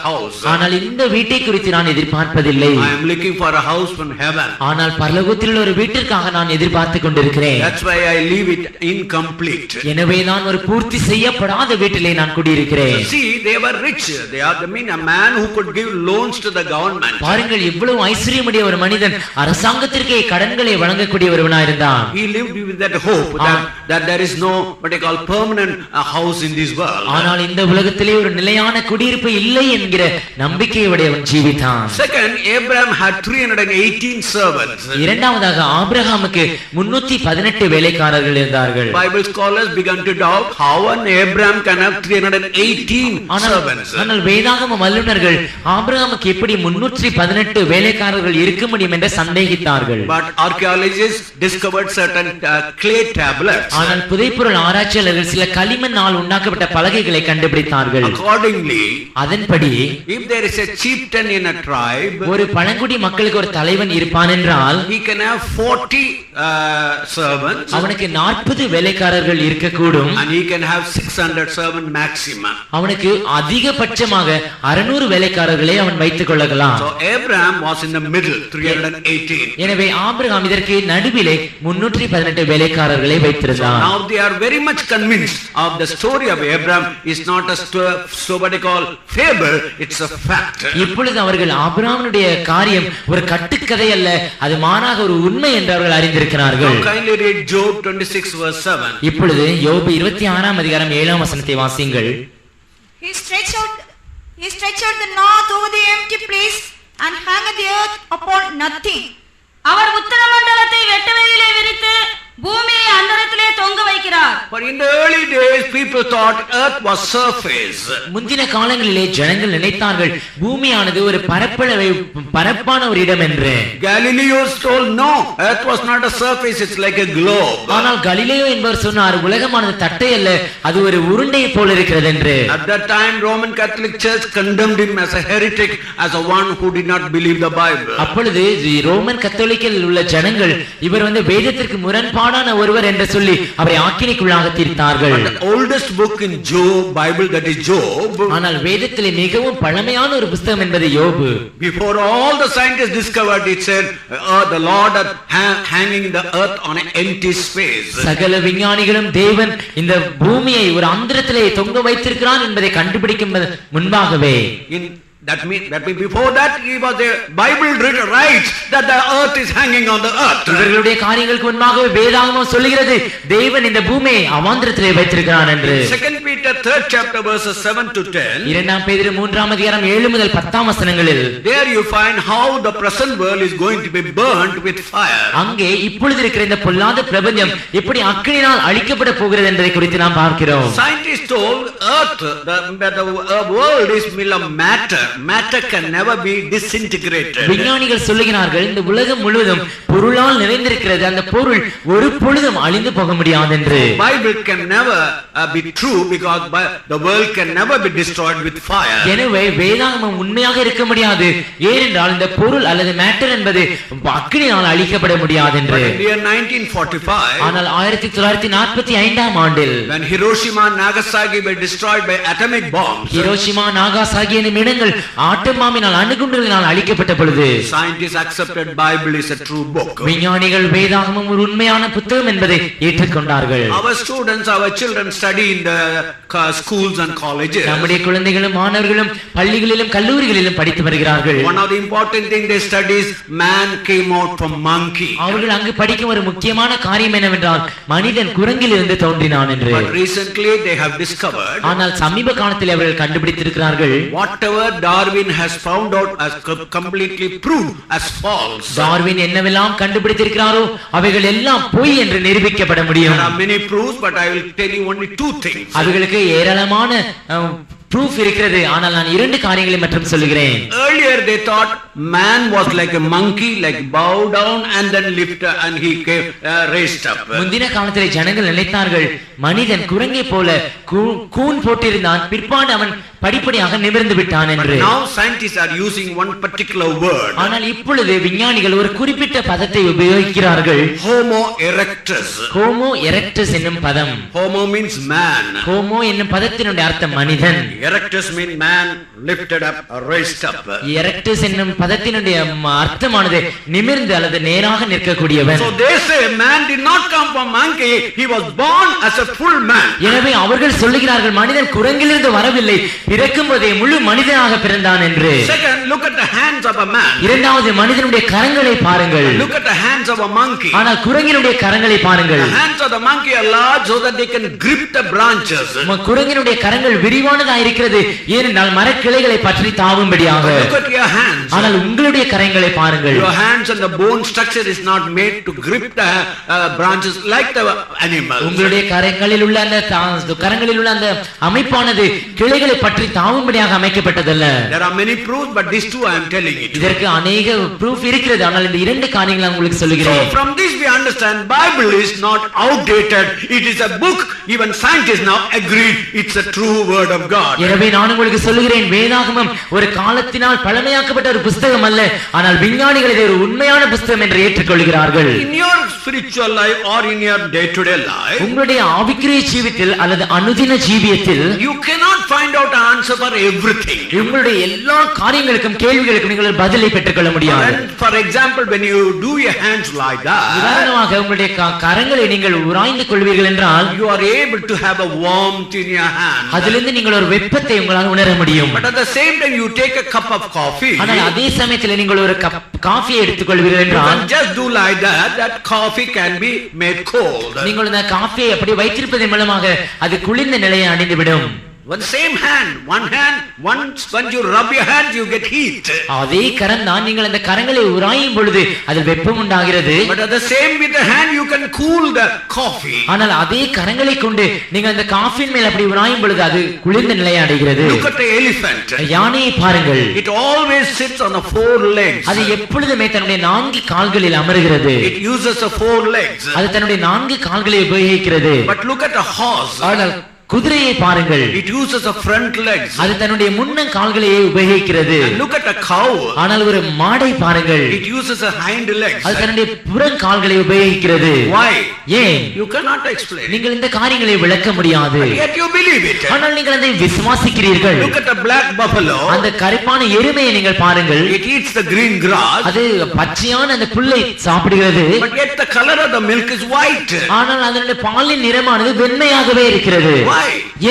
house. ஆனால் இந்த வீட்டை குறித்து நான் எதிர்பார்ப்பதில்லை. I am looking for a house from heaven. ஆனால் பரலோகத்தில் உள்ள ஒரு வீட்டிற்காக நான் எதிர்பார்த்து கொண்டிருக்கிறேன். That's why I leave it incomplete. எனவே நான் ஒரு பூர்த்தி செய்யப்படாத வீட்டிலே நான் குடியிருக்கிறேன். See, they were rich. They are the mean a man who could give loans to the government. பாருங்கள், இவ்வளவு ஐஸ்வரியமுடைய ஒரு மனிதன் அரசாங்கத்திற்கே கடன்களை வழங்கக்கூடிய ஒருவனாய் இருந்தான். He lived with that hope that there is no what they call permanent house in this world. ஆனால் இந்த உலகத்திலே ஒரு நிலையான குடியிருப்பு இல்லை என்கிற நம்பிக்கையுடைய அவன் ஜீவித்தான். Second, Abraham had 318 servants. இரண்டாவதாக ஆபிரகாமுக்கு 318 வேலைக்காரர்கள் இருந்தார்கள். Bible scholars began to doubt how an Abraham can have 318 servants. ஆனால் வேதாகம வல்லுனர்கள் ஆபிரகாமுக்கு எப்படி 318 வேலைக்காரர்கள் இருக்க முடியும் என்று சந்தேகித்தார்கள். But archaeologists discovered certain clay tablets. ஆனால் புதைபொருள் ஆராய்ச்சியாளர்கள் சில களிமண்ணால் உண்டாக்கப்பட்ட பலகைகளை கண்டுபிடித்தார்கள். Accordingly, அதன்படி if there is a chieftain in a tribe, ஒரு பழங்குடி மக்களுக்கு ஒரு தலைவன் இருப்பான் என்றால் he can have 40 servants. அவனுக்கு 40 வேலைக்காரர்கள் இருக்கக்கூடும். And he can have 600 servants maximum. அவனுக்கு அதிகபட்சமாக 600 வேலைக்காரர்களை அவன் வைத்துக் கொள்ளலாம். So Abraham was in the middle, 318. எனவே ஆபிரகாம் இதற்கு நடுவிலே 318 வேலைக்காரர்களை வைத்திருந்தான். Now they are very much convinced of the story of Abraham is not a so what they call fable, it's a fact. இப்பொழுது அவர்கள் ஆபிரகாமுடைய காரியம் ஒரு கட்டுக்கதை அல்ல, அது மாறாக ஒரு உண்மை என்று அவர்கள் அறிந்திருக்கிறார்கள். Now kindly read Job 26 verse 7. இப்பொழுது யோபு 26ஆம் அதிகாரம் 7ஆம் வசனத்தை வாசியுங்கள். He stretched out the north over the empty place and hanged the earth upon nothing. அவர் உத்தர மண்டலத்தை வெட்டவெளியிலே விரித்து பூமியை அந்தரத்திலே தொங்க வைக்கிறார். But in the early days people thought earth was surface. முந்தின காலங்களிலே ஜனங்கள் நினைத்தார்கள் பூமியானது ஒரு பரப்பான ஒரு இடம் என்று. Galileo told no, earth was not a surface, it's like a globe. ஆனால் கலிலேயோ என்பவர் சொன்னார் உலகமானது தட்டை அல்ல, அது ஒரு உருண்டையை போல இருக்கிறது என்று. At that time Roman Catholic Church condemned him as a heretic, as a one who did not believe the Bible. அப்பொழுது ரோமன் கத்தோலிக்கில் உள்ள ஜனங்கள் இவர் வேதத்திற்கு முரண்பாடான ஒருவர் என்று சொல்லி அவரை ஆக்கினைக்குள்ளாக தீர்த்தார்கள். The oldest book in Job Bible, that is Job. ஆனால் வேதத்திலே மிகவும் பழமையான ஒரு புத்தகம் என்பது யோபு. Before all the scientists discovered, it said the Lord hanging the earth on an empty space. சகல விஞ்ஞானிகளும் தேவன் இந்த பூமியை ஒரு அந்தரத்திலே தொங்க வைத்திருக்கிறான் என்பதை கண்டுபிடிக்கும் முன்பாகவே That means before that he was the Bible writes that the earth is hanging on the earth. இவர்களுடைய காரியங்களுக்கு முன்பாகவே வேதாகமம் சொல்லுகிறது தேவன் இந்த பூமியை அவாந்தரத்திலே வைத்திருக்கிறான் என்று. 2 Peter 3rd chapter verses 7 to 10. இரண்டாம் பேதுரு 3ஆம் அதிகாரம் 7 முதல் 10ஆம் வசனங்களில் there you find how the present world is going to be burnt with fire. அங்கே இப்பொழுது இருக்கிற இந்த பொல்லாத பிரபஞ்சம் எப்படி அக்கினியால் அழிக்கப்பட போகிறது என்பதை குறித்து நாம் பார்க்கிறோம். Scientists told earth that the world is made of matter. Matter can never be disintegrated. விஞ்ஞானிகள் சொல்லுகிறார்கள் இந்த உலகம் முழுவதும் பொருளால் நிறைந்திருக்கிறது, அந்த பொருள் ஒரு பொழுதும் அழிந்து போக முடியாது என்று. Bible can never be true because the world can never be destroyed with fire. எனவே வேதாகமம் உண்மையாக இருக்க முடியாது, ஏனென்றால் இந்த பொருள் அல்லது மேட்டர் என்பது அக்கினியால் அழிக்கப்பட முடியாது என்று. In the year 1945, ஆனால் 1945ஆம் ஆண்டில் when Hiroshima and Nagasaki were destroyed by atomic bombs, Hiroshima Nagasaki என்னும் இடங்கள் ஆட்டமாமினால் அணுகுண்டுகளினால் அழிக்கப்பட்ட பொழுது scientists accepted Bible is a true book. விஞ்ஞானிகள் வேதாகமம் ஒரு உண்மையான புத்தகம் என்பதை ஏற்றுக்கொண்டார்கள். Our students, our children study in the schools and colleges. நம்முடைய குழந்தைகளும் மாணவர்களும் பள்ளிகளிலும் கல்லூரிகளிலும் படித்து வருகிறார்கள். One of the important thing they study is man came out from monkey. அவர்கள் அங்கு படிக்கும் ஒரு முக்கியமான காரியம் என்னவென்றால் மனிதன் குரங்கில் இருந்து தோன்றினான் என்று. But recently they have discovered, ஆனால் சமீப காலத்தில் அவர்கள் கண்டுபிடித்திருக்கிறார்கள் whatever Darwin has found out as completely proved as false. Darwin என்னவெல்லாம் கண்டுபிடித்திருக்கிறாரோ அவைகள் எல்லாம் பொய் என்று நிரூபிக்கப்பட முடியும். There are many proofs, but I will tell you only two things. அவர்களுக்கு ஏராளமான ப்ரூஃப் இருக்கிறது, ஆனால் நான் இரண்டு காரியங்களை மட்டும் சொல்லுகிறேன். Earlier they thought man was like a monkey, like bow down and then lift and he came raised up. முந்தின காலத்திலே ஜனங்கள் நினைத்தார்கள் மனிதன் குரங்கை போல கூன் போட்டிருந்தான், பிற்பாடு அவன் படிப்படியாக நிமிர்ந்து விட்டான் But என்று. now scientists are using one particular word. ஆனால் இப்பொழுது விஞ்ஞானிகள் ஒரு குறிப்பிட்ட பதத்தை உபயோகிக்கிறார்கள். Homo erectus. ஹோமோ எரெக்டஸ் என்னும் பதம். Homo means man. ஹோமோ என்னும் பதத்தினுடைய அர்த்தம் மனிதன். Erectus means man lifted up or raised up. Erectus என்னும் பதத்தினுடைய அர்த்தமானது நிமிர்ந்து அல்லது நேராக நிற்கக்கூடியவன். So they say man did not come from monkey, he was born as a full man. எனவே அவர்கள் சொல்லுகிறார்கள் மனிதன் குரங்கிலிருந்து வரவில்லை, பிறக்கும் போதே முழு மனிதனாக பிறந்தான் என்று. Second, look at the hands of a man. இரண்டாவது மனிதனுடைய கரங்களை பாருங்கள். Look at the hands of a monkey. ஆனால் குரங்கினுடைய கரங்களை பாருங்கள். The hands of the monkey are large so that they can grip the branches. குரங்கினுடைய கரங்கள் விரிவானதா இருக்கிறது, ஏனென்றால் மரக்கிளைகளை பற்றி தாவும்படியாக. Look at your hands. ஆனால் உங்களுடைய கரங்களை பாருங்கள். Your hands and the bone structure is not made to grip the branches like the animal. உங்களுடைய கரங்களில் உள்ள அந்த அமைப்பானது கிளைகளை பற்றி தாவும்படியாக அமைக்கப்பட்டதல்ல. There are many proofs, but these two I am telling it. இதற்கு अनेक proof இருக்கிறது, ஆனால் இந்த இரண்டு காரியங்களை நான் உங்களுக்கு So சொல்கிறேன். from this we understand Bible is not outdated. It is a book. Even scientists now agree it's a true word of God. எனவே நான் உங்களுக்கு சொல்கிறேன், வேதாகமம் ஒரு காலத்தினால் பழமையாக்கப்பட்ட ஒரு புத்தகம் அல்ல, ஆனால் விஞ்ஞானிகள் இதை ஒரு உண்மையான புத்தகம் என்று ஏற்றுக்கொள்கிறார்கள். In your spiritual life or in your day-to-day life, உங்களுடைய ஆவிக்குரிய ஜீவியத்தில் அல்லது அனுதின ஜீவியத்தில் you cannot find out an answer for everything. உங்களுடைய எல்லா காரியங்களுக்கும் கேள்விகளுக்கும் நீங்கள் ஒரு பதிலை பெற்றுக்கொள்ள முடியாது. For example, when you do your hands like that, உதாரணமாக உங்களுடைய கரங்களை நீங்கள் உராய்ந்து கொள்வீர்கள் என்றால் you are able to have a warmth in your hand. அதிலிருந்து நீங்கள் ஒரு வெப்பத்தை உங்களால் உணர முடியும். But at the same time you take a cup of coffee, ஆனால் அதே சமயத்தில் நீங்கள் ஒரு கப் காஃபியை எடுத்துக்கொள்வீர்கள் you என்றால் can just do like that, that coffee can be made cold. நீங்கள் இந்த காஃபியை அப்படி வைத்திருப்பதன் மூலமாக அது குளிர்ந்த நிலையை அடைந்துவிடும். One same hand, once you rub your hands, you get heat. அதே கரம் தான், நீங்கள் அந்த கரங்களை உராயும் பொழுது அதில் வெப்பம் உண்டாகிறது. But at the same with the hand, you can cool the coffee. ஆனால் அதே கரங்களை கொண்டு நீங்கள் அந்த காஃபியின் மேல் அப்படி உராயும் பொழுது அது குளிர்ந்த நிலையை அடைகிறது. Look at the elephant. யானையை பாருங்கள். It always sits on the four legs. அது எப்பொழுதுமே தன்னுடைய 4 கால்களில் அமருகிறது. It uses the four legs. அது தன்னுடைய 4 கால்களை உபயோகிக்கிறது. But look at a horse. ஆனால் குதிரையை பாருங்கள். It uses the front legs. அது தன்னுடைய முன்ன கால்களையே உபயோகிக்கிறது. And look at a cow. ஆனால் ஒரு மாடை பாருங்கள். It uses the hind legs. அது தன்னுடைய புறங் கால்களை உபயோகிக்கிறது. Why? ஏன்? You cannot explain. நீங்கள் இந்த காரியங்களை விளக்க முடியாது. Yet you believe it. ஆனால் நீங்கள் அதை விசுவாசிக்கிறீர்கள். Look at the black buffalo. அந்த கருப்பான எருமையை நீங்கள் பாருங்கள். It eats the green grass. அது பச்சையான அந்த புல்லை சாப்பிடுகிறது. But yet the color of the milk is white. ஆனால் அதனுடைய பாலின் நிறமானது வெண்மையாகவே இருக்கிறது. Why?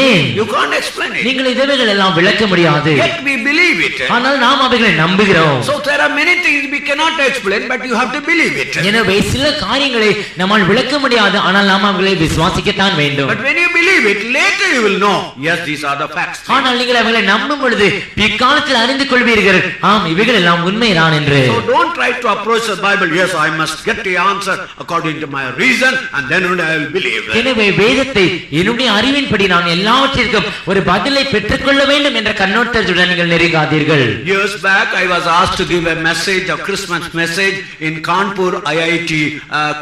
ஏன்? You can't explain it. நீங்கள் இவைகள் எல்லாம் விளக்க முடியாது. Yet we believe it. ஆனால் நாம் அவைகளை நம்புகிறோம். So there are many things we cannot explain, but you have to believe it. எனவே சில காரியங்களை நம்மால் விளக்க முடியாது, ஆனால் நாம் அவைகளை விசுவாசிக்கத்தான் வேண்டும். But when you believe it, later you will know, yes, these are the facts. ஆனால் நீங்கள் அவைகளை நம்பும் பொழுது பிற்காலத்தில் அறிந்து கொள்வீர்கள், ஆம் இவைகள் எல்லாம் உண்மைதான் என்று. So don't try to approach the Bible, yes, I must get the answer according to my reason, and then only I will believe. எனவே வேதத்தை என்னுடைய அறிவின்படி நான் எல்லாவற்றிற்கும் ஒரு பதிலை பெற்றுக்கொள்ள வேண்டும் என்ற கண்ணோட்டத்துடன் நீங்கள் நெருங்காதீர்கள். Years back I was asked to give a message, a Christmas message in Kanpur IIT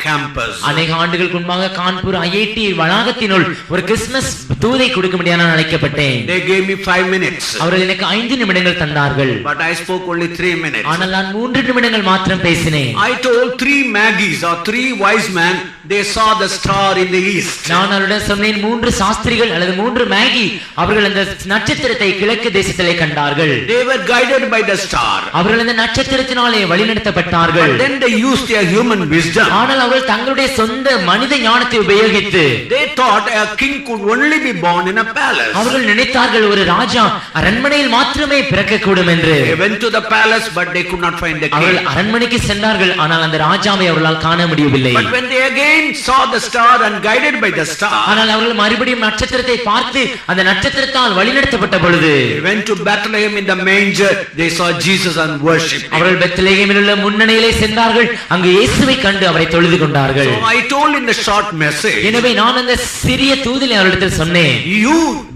campus. அநேக ஆண்டுகளுக்கு முன்பாக கான்பூர் IIT வளாகத்தினுள் ஒரு கிறிஸ்துமஸ் தூதை கொடுக்கும்படியாக நான் அழைக்கப்பட்டேன். They gave me 5 minutes. அவர்கள் எனக்கு 5 நிமிடங்கள் தந்தார்கள். But I spoke only 3 minutes. ஆனால் நான் 3 நிமிடங்கள் மாத்திரம் பேசினேன். I told 3 Maggies or 3 wise men, they saw the star in the east. நான் அவரிடம் சொன்னேன், 3 சாஸ்திரிகள் அல்லது 3 மேகி அவர்கள் அந்த நட்சத்திரத்தை கிழக்கு தேசத்திலே கண்டார்கள். They were guided by the star. அவர்கள் அந்த நட்சத்திரத்தினாலே வழிநடத்தப்பட்டார்கள். But then they used their human wisdom. ஆனால் அவர்கள் தங்களுடைய சொந்த மனித ஞானத்தை உபயோகித்து They thought a king could only be born in a palace. அவர்கள் நினைத்தார்கள் ஒரு ராஜா அரண்மனையில் மாத்திரமே பிறக்கக்கூடும் என்று. They went to the palace, but they could not find the அவர்கள் king. அரண்மனைக்கு சென்றார்கள், ஆனால் அந்த ராஜாவை அவர்களால் காண முடியவில்லை. But when they again saw the star and guided by the star, ஆனால் அவர்கள் மறுபடியும் நட்சத்திரத்தை பார்த்து அந்த நட்சத்திரத்தால் வழிநடத்தப்பட்ட பொழுது they went to Bethlehem in the manger. They saw Jesus and worshipped him. அவர்கள் பெத்லகேமில் உள்ள முன்னணியிலே சென்றார்கள், அங்கு இயேசுவை கண்டு அவரை தொழுது கொண்டார்கள். So I told in the short message, எனவே நான் அந்த சிறிய தூதிலே அவரிடத்தில் சொன்னேன்,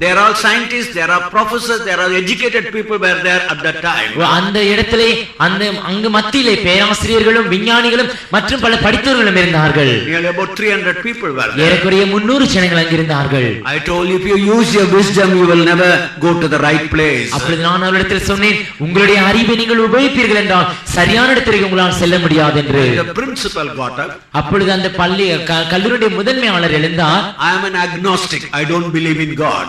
there are scientists, there are professors, there are educated people were there at that time. அந்த இடத்திலே அங்கு மத்தியிலே பேராசிரியர்களும் விஞ்ஞானிகளும் மற்றும் பல படித்தவர்களும் இருந்தார்கள். Nearly Nearly about 300 people were there. ஏறக்குறைய 300 ஜனங்கள் அங்கிருந்தார்கள். I told you, if you use your wisdom, you will never go to the right place. அப்பொழுது நான் அவரிடத்தில் சொன்னேன், உங்களுடைய அறிவை நீங்கள் உபயோகிப்பீர்கள் என்றால் சரியான இடத்திற்கு உங்களால் செல்ல முடியாது என்று. The principal got up. அப்பொழுது அந்த கல்லூரியுடைய முதன்மையாளர் எழுந்தார். I am an agnostic. I don't believe in God.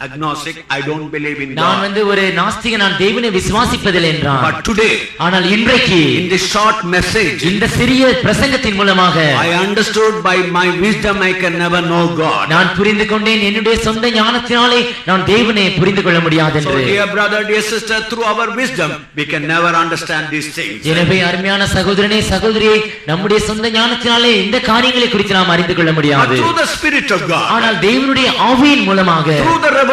Agnostic, I don't believe in நான் God. ஒரு நாஸ்திகன், நான் தேவனை விசுவாசிப்பதில்லை என்றார். But today, ஆனால் இன்றைக்கு in this short message, இந்த சிறிய பிரசங்கத்தின் மூலமாக I understood by my wisdom I can never know God. நான் புரிந்து கொண்டேன், என்னுடைய சொந்த ஞானத்தினாலே நான் தேவனை புரிந்து கொள்ள முடியாது So என்று. dear brother, dear sister, through our wisdom we can never understand these things. எனவே அருமையான சகோதரனே சகோதரியே, நம்முடைய சொந்த ஞானத்தினாலே இந்த காரியங்களை குறித்து நாம் அறிந்து கொள்ள But முடியாது. through the Spirit of God, ஆனால் தேவனுடைய ஆவியின் மூலமாக, through the revelation,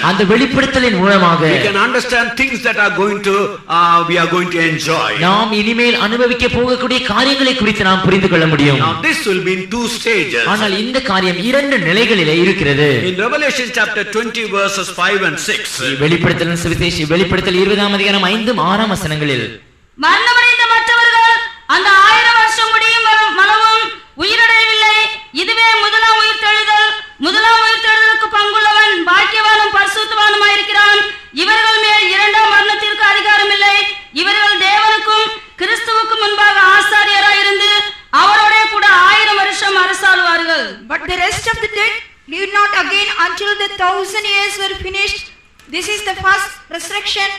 அந்த வெளிப்படுத்தலின் மூலமாக we can understand things that are going to we are going to enjoy. நாம் இனிமேல் அனுபவிக்க போகக்கூடிய காரியங்களை குறித்து நாம் புரிந்து கொள்ள முடியும். Now this will be in 2 stages. ஆனால் இந்த காரியம் 2 நிலைகளிலே இருக்கிறது. In Revelation chapter 20 verses 5 and 6, வெளிப்படுத்தல் சுவிசேஷம் வெளிப்படுத்தல் 20ஆம் அதிகாரம் 5 6 வசனங்களில், மரணமடைந்த மற்றவர்கள் அந்த 1000 வருஷம் முடியும் மனவும் உயிரடையவில்லை. இதுவே முதலாம் உயிர்த்தெழுதல். முதலாம் உயிர்த்தெழுதலுக்கு பங்குள்ளவன் பாக்கியவானும் பரிசுத்தவானுமாயிருக்கிறான். இவர்கள் மேல் 2ஆம் மரணத்திற்கு அதிகாரம் இல்லை. இவர்கள் தேவனுக்கும் கிறிஸ்துவுக்கும் முன்பாக ஆசாரியராயிருந்து அவரோட கூட 1000 வருஷம் அரசாளுவார்கள். But the rest of the dead live not again until the 1000 years were finished. This is the first resurrection.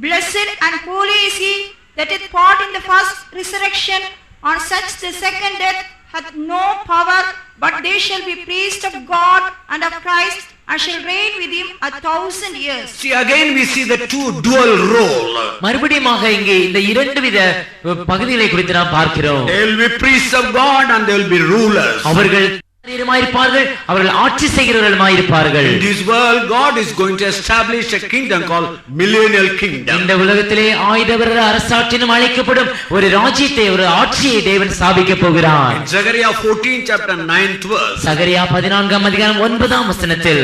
Blessed and holy is he that hath part in the first resurrection. On such the second death hath no power, but they shall be priests of God and of Christ, and shall reign with him 1000 years. see again we see the dual role. மறுபடியுமாக இங்கே இந்த 2 வித பகுதிகளை குறித்து நாம் பார்க்கிறோம். They will be priests of God and they will be rulers. அவர்கள் இருப்பார்கள், அவர்கள் ஆட்சி செய்கிறவர்களுமாயிருப்பார்கள். In this world God is going to establish a kingdom called millennial kingdom. இந்த உலகத்திலே ஆயிரவருட அரசாட்சியும் அழைக்கப்படும் ஒரு ராஜ்யத்தை, ஒரு ஆட்சியை தேவன் ஸ்தாபிக்க போகிறார். In Zechariah 14 chapter 9th verse, சகரியா 14ஆம் அதிகாரம் 9ஆம் வசனத்தில்,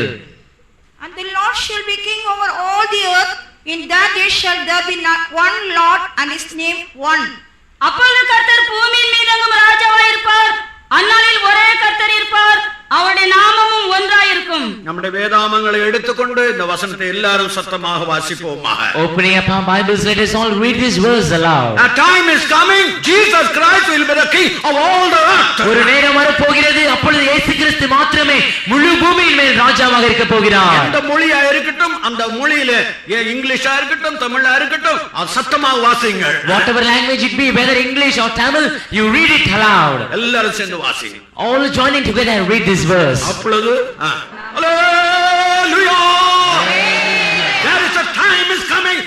And the Lord shall be king over all the earth. In that day shall there be not one Lord, and his name one. அப்பொழுது கர்த்தர் பூமியின் மீதெங்கும் ராஜாவாயிருப்பார். அந்நாளில் ஒரே கர்த்தர் இருப்பார். அவருடைய நாமமும் ஒன்றாயிருக்கும். நம்முடைய வேதாகமங்களை எடுத்துக்கொண்டு இந்த வசனத்தை எல்லாரும் சத்தமாக வாசிப்போமாக. Opening up our Bibles, let us all read this verse aloud. A time is coming, Jesus Christ will be the king of all the earth. ஒரு நேரம் வர போகிறது, அப்பொழுது இயேசு கிறிஸ்து மாத்திரமே முழு பூமியின் மேல் ராஜாவாக இருக்க போகிறார். அந்த மொழியா இருக்கட்டும், அந்த மொழியில இங்கிலீஷா இருக்கட்டும், தமிழா இருக்கட்டும், அது சத்தமாக வாசிங்கள். Whatever language it be, whether English or Tamil, you read it aloud. எல்லாரும் சேர்ந்து வாசிங்க. All joining together and read this verse. அப்பொழுது Hallelujah! There is a time is coming,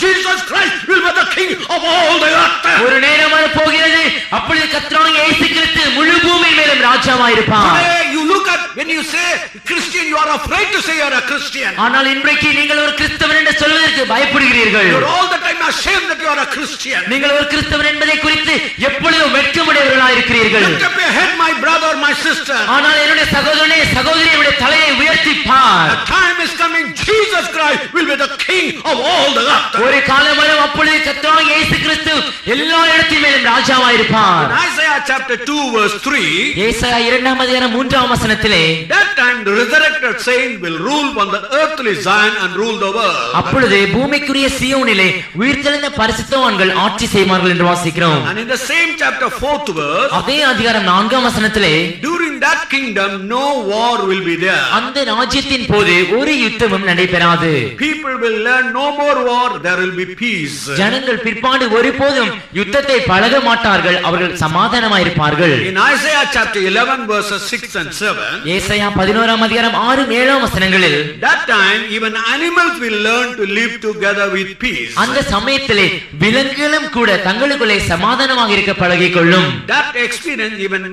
Jesus Christ will be the king of all the earth. ஒரு நேரம் வர போகிறது, அப்பொழுது கர்த்தராகிய இயேசு கிறிஸ்து முழு பூமியின் மேலும் ராஜாவாக இருப்பார். Today you look at, when you say Christian, you are afraid to say you are a Christian. ஆனால் இன்றைக்கு நீங்கள் ஒரு கிறிஸ்தவன் என்று சொல்வதற்கு பயப்படுகிறீர்கள். You are all the time ashamed that you are a Christian. நீங்கள் ஒரு கிறிஸ்தவன் என்பதை குறித்து எப்பொழுதும் வெட்கமுடையவர்களாக இருக்கிறீர்கள். Lift up your head, my brother, my sister. ஆனால் என்னுடைய சகோதரனே சகோதரியுடைய தலையை உயர்த்தி பார். A time is coming, Jesus Christ will be the king of all the earth. ஒரு காலம் வரும், அப்பொழுது கர்த்தராகிய இயேசு கிறிஸ்து எல்லா இடத்தின் மேலும் ராஜாவாக இருப்பார். In Isaiah chapter 2 verse 3, ஏசாயா 2ஆம் அதிகாரம் 3ஆம் வசனத்திலே, that time the resurrected saint will rule on the earthly Zion and rule the world. அப்பொழுது பூமிக்குரிய சீயோனிலே உயிர்த்தெழுந்த பரிசுத்தவான்கள் ஆட்சி செய்வார்கள் என்று வாசிக்கிறோம். And in the same chapter 4th verse, அதே அதிகாரம் 4ஆம் வசனத்திலே, during that kingdom no war will be there. அந்த ராஜ்யத்தின் போது ஒரு யுத்தமும் நடைபெறாது. People will learn no more war, there will be peace. ஜனங்கள் பிற்பாடு ஒருபோதும் யுத்தத்தை பழக மாட்டார்கள், அவர்கள் சமாதானமாயிருப்பார்கள். In Isaiah chapter 11 verses 6 and 7, ஏசாயா 11ஆம் அதிகாரம் 6 7ஆம் வசனங்களில், that time even animals will learn to live together with peace. அந்த சமயத்திலே விலங்குகளும் கூட தங்களுக்குள்ளே சமாதானமாக இருக்க பழகிக் கொள்ளும். That experience even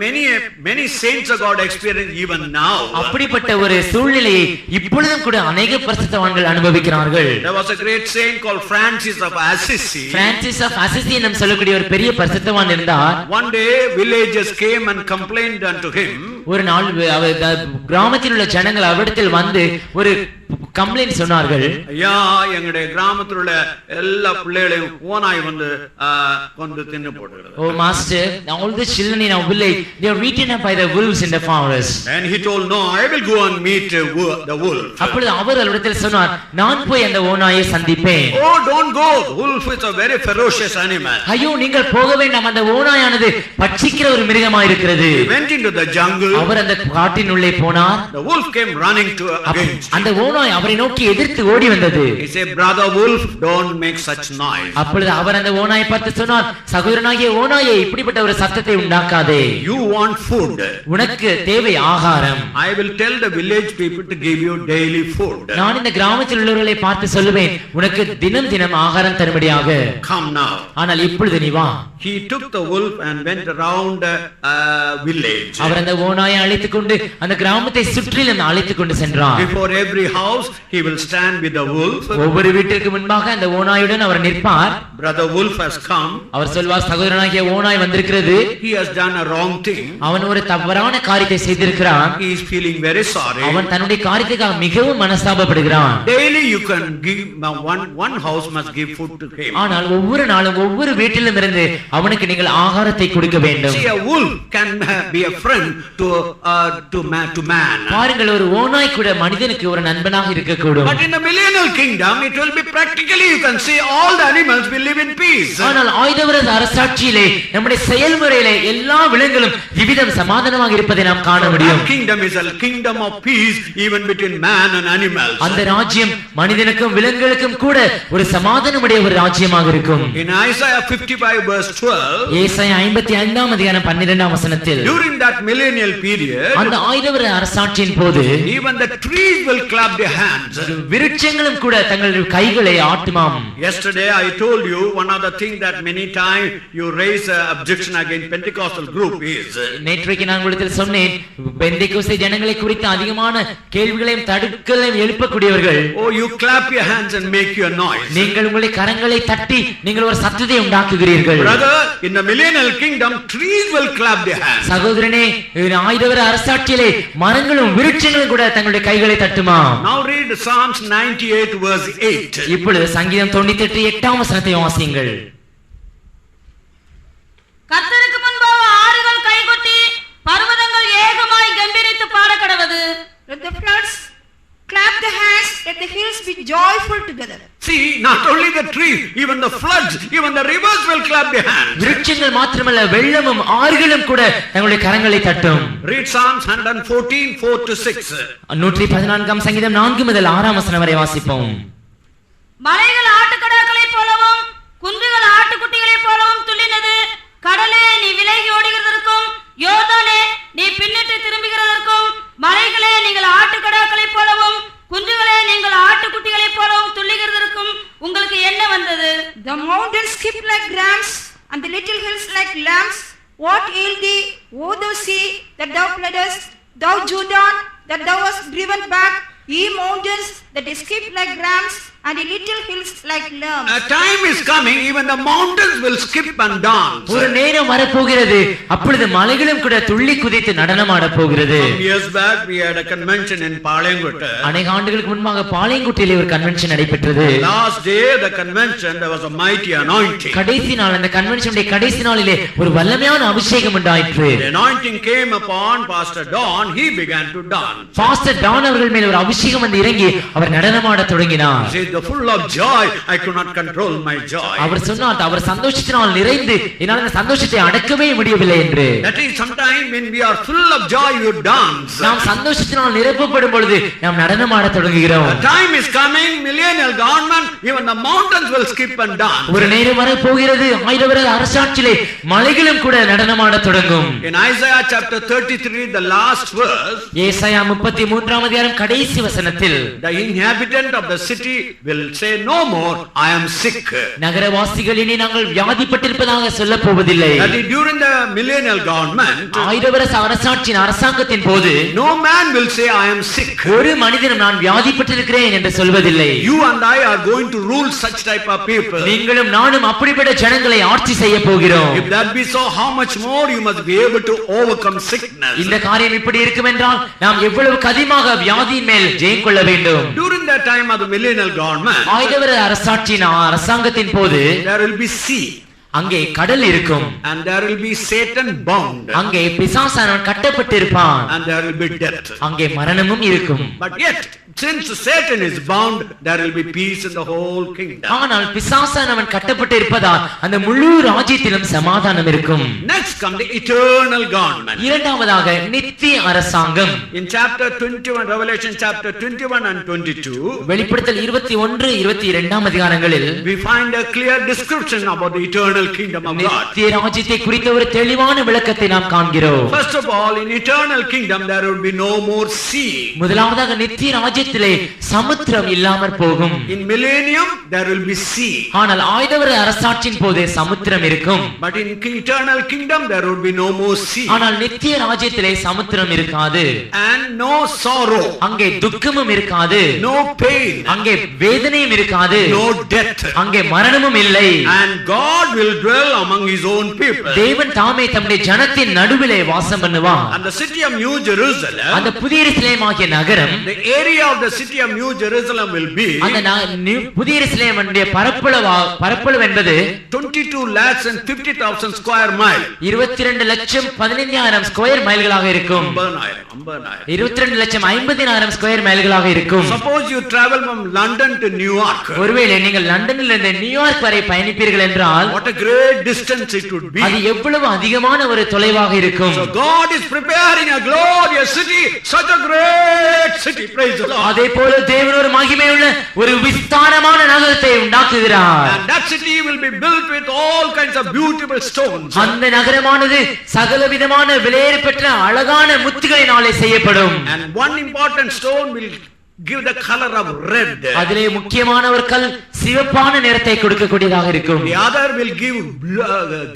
many saints of God experience even now. அப்படிப்பட்ட ஒரு சூழ்நிலையை இப்பொழுதும் கூட அநேக பரிசுத்தவான்கள் அனுபவிக்கிறார்கள். There was a great saint called Francis of Assisi. Francis of Assisi என்று சொல்லக்கூடிய ஒரு பெரிய பரிசுத்தவான் இருந்தார். One day villagers came and complained unto him. ஒரு நாள் கிராமத்தில் உள்ள ஜனங்கள் அவரிடத்தில் வந்து ஒரு கம்ப்ளைண்ட் சொன்னார்கள். ஐயா, எங்களுடைய கிராமத்தில் உள்ள எல்லா பிள்ளைகளையும் ஓநாய் வந்து கொண்டு தின்னு போடுகிறது. Oh master, all the children in our village, they are eaten up by the wolves in the forest. And he told, no, I will go and meet the wolf. அப்பொழுது அவர் அவரிடத்தில் சொன்னார், நான் போய் அந்த ஓநாயை சந்திப்பேன். Oh, don't go. Wolf is a very ferocious animal. ஐயோ, நீங்கள் போக வேண்டாம், அந்த ஓநாயானது பட்சிக்கிற ஒரு மிருகமாக இருக்கிறது. He went into the jungle. அவர் அந்த காட்டின் உள்ளே போனார். The wolf came running to against him. அந்த ஓநாய் அவரை நோக்கி எதிர்த்து ஓடி வந்தது. He said, brother wolf, don't make such noise. அப்பொழுது அவர் அந்த ஓநாயை பார்த்து சொன்னார், சகோதரனாகிய ஓநாயே, இப்படிப்பட்ட ஒரு சத்தத்தை உண்டாக்காதே. You want food. உனக்கு தேவை ஆகாரம். I will tell the village people to give you daily food. நான் இந்த கிராமத்தில் உள்ளவர்களை பார்த்து சொல்லுவேன், உனக்கு தினம் தினம் ஆகாரம் தரும்படியாக. Come now. ஆனால் இப்பொழுது நீ வா. He took the wolf and went around village. அவர் அந்த ஓநாயை அழைத்துக் கொண்டு அந்த கிராமத்தை சுற்றிலும் அழைத்துக் கொண்டு சென்றார். Before every house he will stand with the wolf. ஒவ்வொரு வீட்டிற்கு முன்பாக அந்த ஓநாயுடன் அவர் நிற்பார். Brother wolf has come. அவர் சொல்வார், சகோதரனாகிய ஓநாய் வந்திருக்கிறது. He has done a wrong thing. அவன் ஒரு தவறான காரியத்தை செய்திருக்கிறான். He is feeling very sorry. அவன் தன்னுடைய காரியத்துக்காக மிகவும் மனஸ்தாபப்படுகிறான். Daily you can give one house must give food to him. ஆனால் ஒவ்வொரு நாளும் ஒவ்வொரு வீட்டிலும் இருந்து அவனுக்கு நீங்கள் ஆகாரத்தை கொடுக்க வேண்டும். See, a wolf can be a friend to man. பாருங்கள், ஒரு ஓநாய் கூட மனிதனுக்கு ஒரு நண்பனாக இருக்கக்கூடும். But in the millennial kingdom it will be practically, you can see, all the animals will live in peace. ஆனால் ஆயுதவரத அரசாட்சியிலே நம்முடைய செயல்முறையிலே எல்லா விலங்குகளும் விவிதம் சமாதானமாக இருப்பதை நாம் காண முடியும். That kingdom is a kingdom of peace even between man and animals. அந்த ராஜ்யம் மனிதனுக்கும் விலங்குகளுக்கும் கூட ஒரு சமாதானமுடைய ஒரு ராஜ்யமாக இருக்கும். In Isaiah 55 verse 12, ஏசாயா 55ஆம் அதிகாரம் 12ஆம் வசனத்தில், during that millennial period, அந்த ஆயுதவரத அரசாட்சியின் போது even the trees will clap their hands. விருட்சங்களும் கூட தங்கள் கைகளை ஆட்டுமாம். Yesterday I told you one of the things that many times you raise objection against Pentecostal group is, நேற்றைக்கு நான் உங்களுக்கு சொன்னேன், பெந்தேகோஸ்தே ஜனங்களை குறித்து அதிகமான கேள்விகளையும் தடுக்கலையும் எழுப்பக்கூடியவர்கள், oh, you clap your hands and make your noise. நீங்கள் உங்களுடைய கரங்களை தட்டி நீங்கள் ஒரு சத்தத்தை உண்டாக்குகிறீர்கள். Brother, in the millennial kingdom trees will clap their hands. சகோதரனே, ஆயுதவர அரசாட்சியிலே மரங்களும் விருட்சங்களும் கூட தங்களுடைய கைகளை தட்டுமா? Now read Psalms 98 verse 8. இப்பொழுது சங்கீதம் 98 8ஆம் வசனத்தை வாசியுங்கள். கர்த்தருக்கு முன்பாக ஆறுகள் கைகொட்டி பர்வதங்கள் ஏகமாய் கம்பீரித்து பாட கடவது. Let the floods clap the hands, let the hills be joyful together. See, not only the trees, even the floods, even the rivers will clap their hands. விருட்சங்கள் மாத்திரமல்ல, வெள்ளமும் ஆறுகளும் கூட தங்களுடைய கரங்களை தட்டும். Read Psalms 114 4 to 6. 114ஆம் சங்கீதம் 4 முதல் 6ஆம் வசனம் வரை வாசிப்போம். மலைகள் ஆட்டுக்கடாக்களைப் போலவும் குன்றுகள் ஆட்டுக்குட்டிகளைப் போலவும் துள்ளினது. கடலே, நீ விலகி ஓடுகிறதற்கும், யோர்தானே, நீ பின்னிட்டு திரும்புகிறதற்கும், மலைகளே, நீங்கள் ஆட்டுக்கடாக்களைப் போலவும் குன்றுகளே, நீங்கள் ஆட்டுக்குட்டிகளைப் போலவும் துள்ளுகிறதற்கும் உங்களுக்கு என்ன வந்தது? The mountains skip like rams and the little hills like lambs. What ail thee, O thou sea, that thou floodest, thou Jordan, that thou hast driven back, ye mountains that skip like rams and the little hills like lambs. A time is coming, even the mountains will skip and dance. ஒரு நேரம் வரப்போகிறது, அப்பொழுது மலைகளும் கூட துள்ளி குதித்து நடனமாட போகிறது. Some years back we had a convention in Palayangutta. அநேக ஆண்டுகளுக்கு முன்பாக பாளையங்குட்டியிலே ஒரு கன்வென்ஷன் நடைபெற்றது. Last day the convention there was a mighty anointing. கடைசி நாள், அந்த கன்வென்ஷனுடைய கடைசி நாளிலே ஒரு வல்லமையான அபிஷேகம் உண்டாயிற்று. The anointing came upon Pastor Don, he began to dance. Pastor Don அவர்கள் மேல் ஒரு அபிஷேகம் வந்து இறங்கி அவர் நடனமாட தொடங்கினார். He said, the full of joy, I could not control my joy. அவர் சொன்னார், அவர் சந்தோஷத்தினால் நிறைந்து என்னால் அந்த சந்தோஷத்தை அடக்கவே முடியவில்லை என்று. That is, sometime when we are full of joy you dance. நாம் சந்தோஷத்தினால் நிரப்பப்படும் பொழுது நாம் நடனமாட தொடங்குகிறோம். The time is coming, millennial government, even the mountains will skip and dance. ஒரு நேரம் வர போகிறது, ஆயுதவர அரசாட்சியிலே மலைகளும் கூட நடனமாட தொடங்கும். In Isaiah chapter 33 the last verse, ஏசாயா 33ஆம் அதிகாரம் கடைசி வசனத்தில், the inhabitant of the city will say no more, I am sick. நகரவாசிகள் இனி நாங்கள் வியாதிப்பட்டிருப்பதாக சொல்ல போவதில்லை. That is, during the millennial government, ஆயுதவர அரசாட்சியின் அரசாங்கத்தின் போது no man will say I am sick. ஒரு மனிதனும் நான் வியாதிப்பட்டிருக்கிறேன் என்று சொல்வதில்லை. You and I are going to rule such type of people. நீங்களும் நானும் அப்படிப்பட்ட ஜனங்களை ஆட்சி செய்ய போகிறோம். If that be so, how much more you must be able to overcome sickness. இந்த காரியம் இப்படி இருக்கும் என்றால் நாம் எவ்வளவு கதிமாக வியாதியின் மேல் ஜெயம் கொள்ள வேண்டும். During the time of the millennial government, ஆயிரவர அரசாட்சியின் அரசாங்கத்தின் போது there will be sea. அங்கே கடல் இருக்கும். And there will be Satan bound. அங்கே பிசாசானவன் கட்டப்பட்டிருப்பான். And there will be death. அங்கே மரணமும் இருக்கும். But yet, since Satan is bound, there will be peace in the whole kingdom. ஆனால் பிசாசானவன் கட்டப்பட்டிருப்பதால் அந்த முழு ராஜ்யத்திலும் சமாதானம் இருக்கும். Next come the eternal government. இரண்டாவதாக நித்திய அரசாங்கம். In chapter 21, Revelation chapter 21 and 22, வெளிப்படுத்தல் 21 22 அதிகாரங்களில் we find a clear description about the eternal kingdom of God. நித்திய ராஜ்யத்தை குறித்த ஒரு தெளிவான விளக்கத்தை நாம் காண்கிறோம். First of all, in eternal kingdom there will be no more sea. முதலாவதாக நித்திய ராஜ்யத்திலே சமுத்திரம் இல்லாமற் போகும். In millennium there will be sea. ஆனால் ஆயிரவர அரசாட்சியின் போது சமுத்திரம் இருக்கும். But in eternal kingdom there will be no more sea. ஆனால் நித்திய ராஜ்யத்திலே சமுத்திரம் இருக்காது. And no sorrow. அங்கே துக்கமும் இருக்காது. No pain. அங்கே வேதனையும் இருக்காது. No death. அங்கே மரணமும் இல்லை. And God will dwell among his own people. தேவன் தாமே தம்முடைய ஜனத்தின் நடுவிலே வாசம் பண்ணுவார். And the city of New Jerusalem, அந்த புதிய எருசலேம் ஆகிய நகரம், the area of the city of New Jerusalem will be அந்த புதிய எருசலேமுடைய பரப்பளவு என்பது 22 lakhs and 50,000 square mile. 22 லட்சம் 15,000 ஸ்கொயர் மைல்களாக இருக்கும். 22 லட்சம் 50,000 ஸ்கொயர் மைல்களாக இருக்கும். Suppose you travel from London to New York. ஒருவேளை நீங்கள் லண்டனில் இருந்து நியூயார்க் வரை பயணிப்பீர்கள் என்றால் What a great distance it would be. அது எவ்வளவு அதிகமான ஒரு தொலைவாக இருக்கும். So God is preparing a glorious city, such a great city. Praise the Lord. அதேபோல தேவன் ஒரு மகிமையுள்ள ஒரு விஸ்தாரமான நகரத்தை உண்டாக்குகிறார். And that city will be built with all kinds of beautiful stones. அந்த நகரமானது சகலவிதமான விலையேற பெற்ற அழகான முத்துகளினாலே செய்யப்படும். And one important stone will give the color of red. அதிலே முக்கியமான ஒரு கல் சிவப்பான நிறத்தை கொடுக்கக்கூடியதாக இருக்கும். The other will give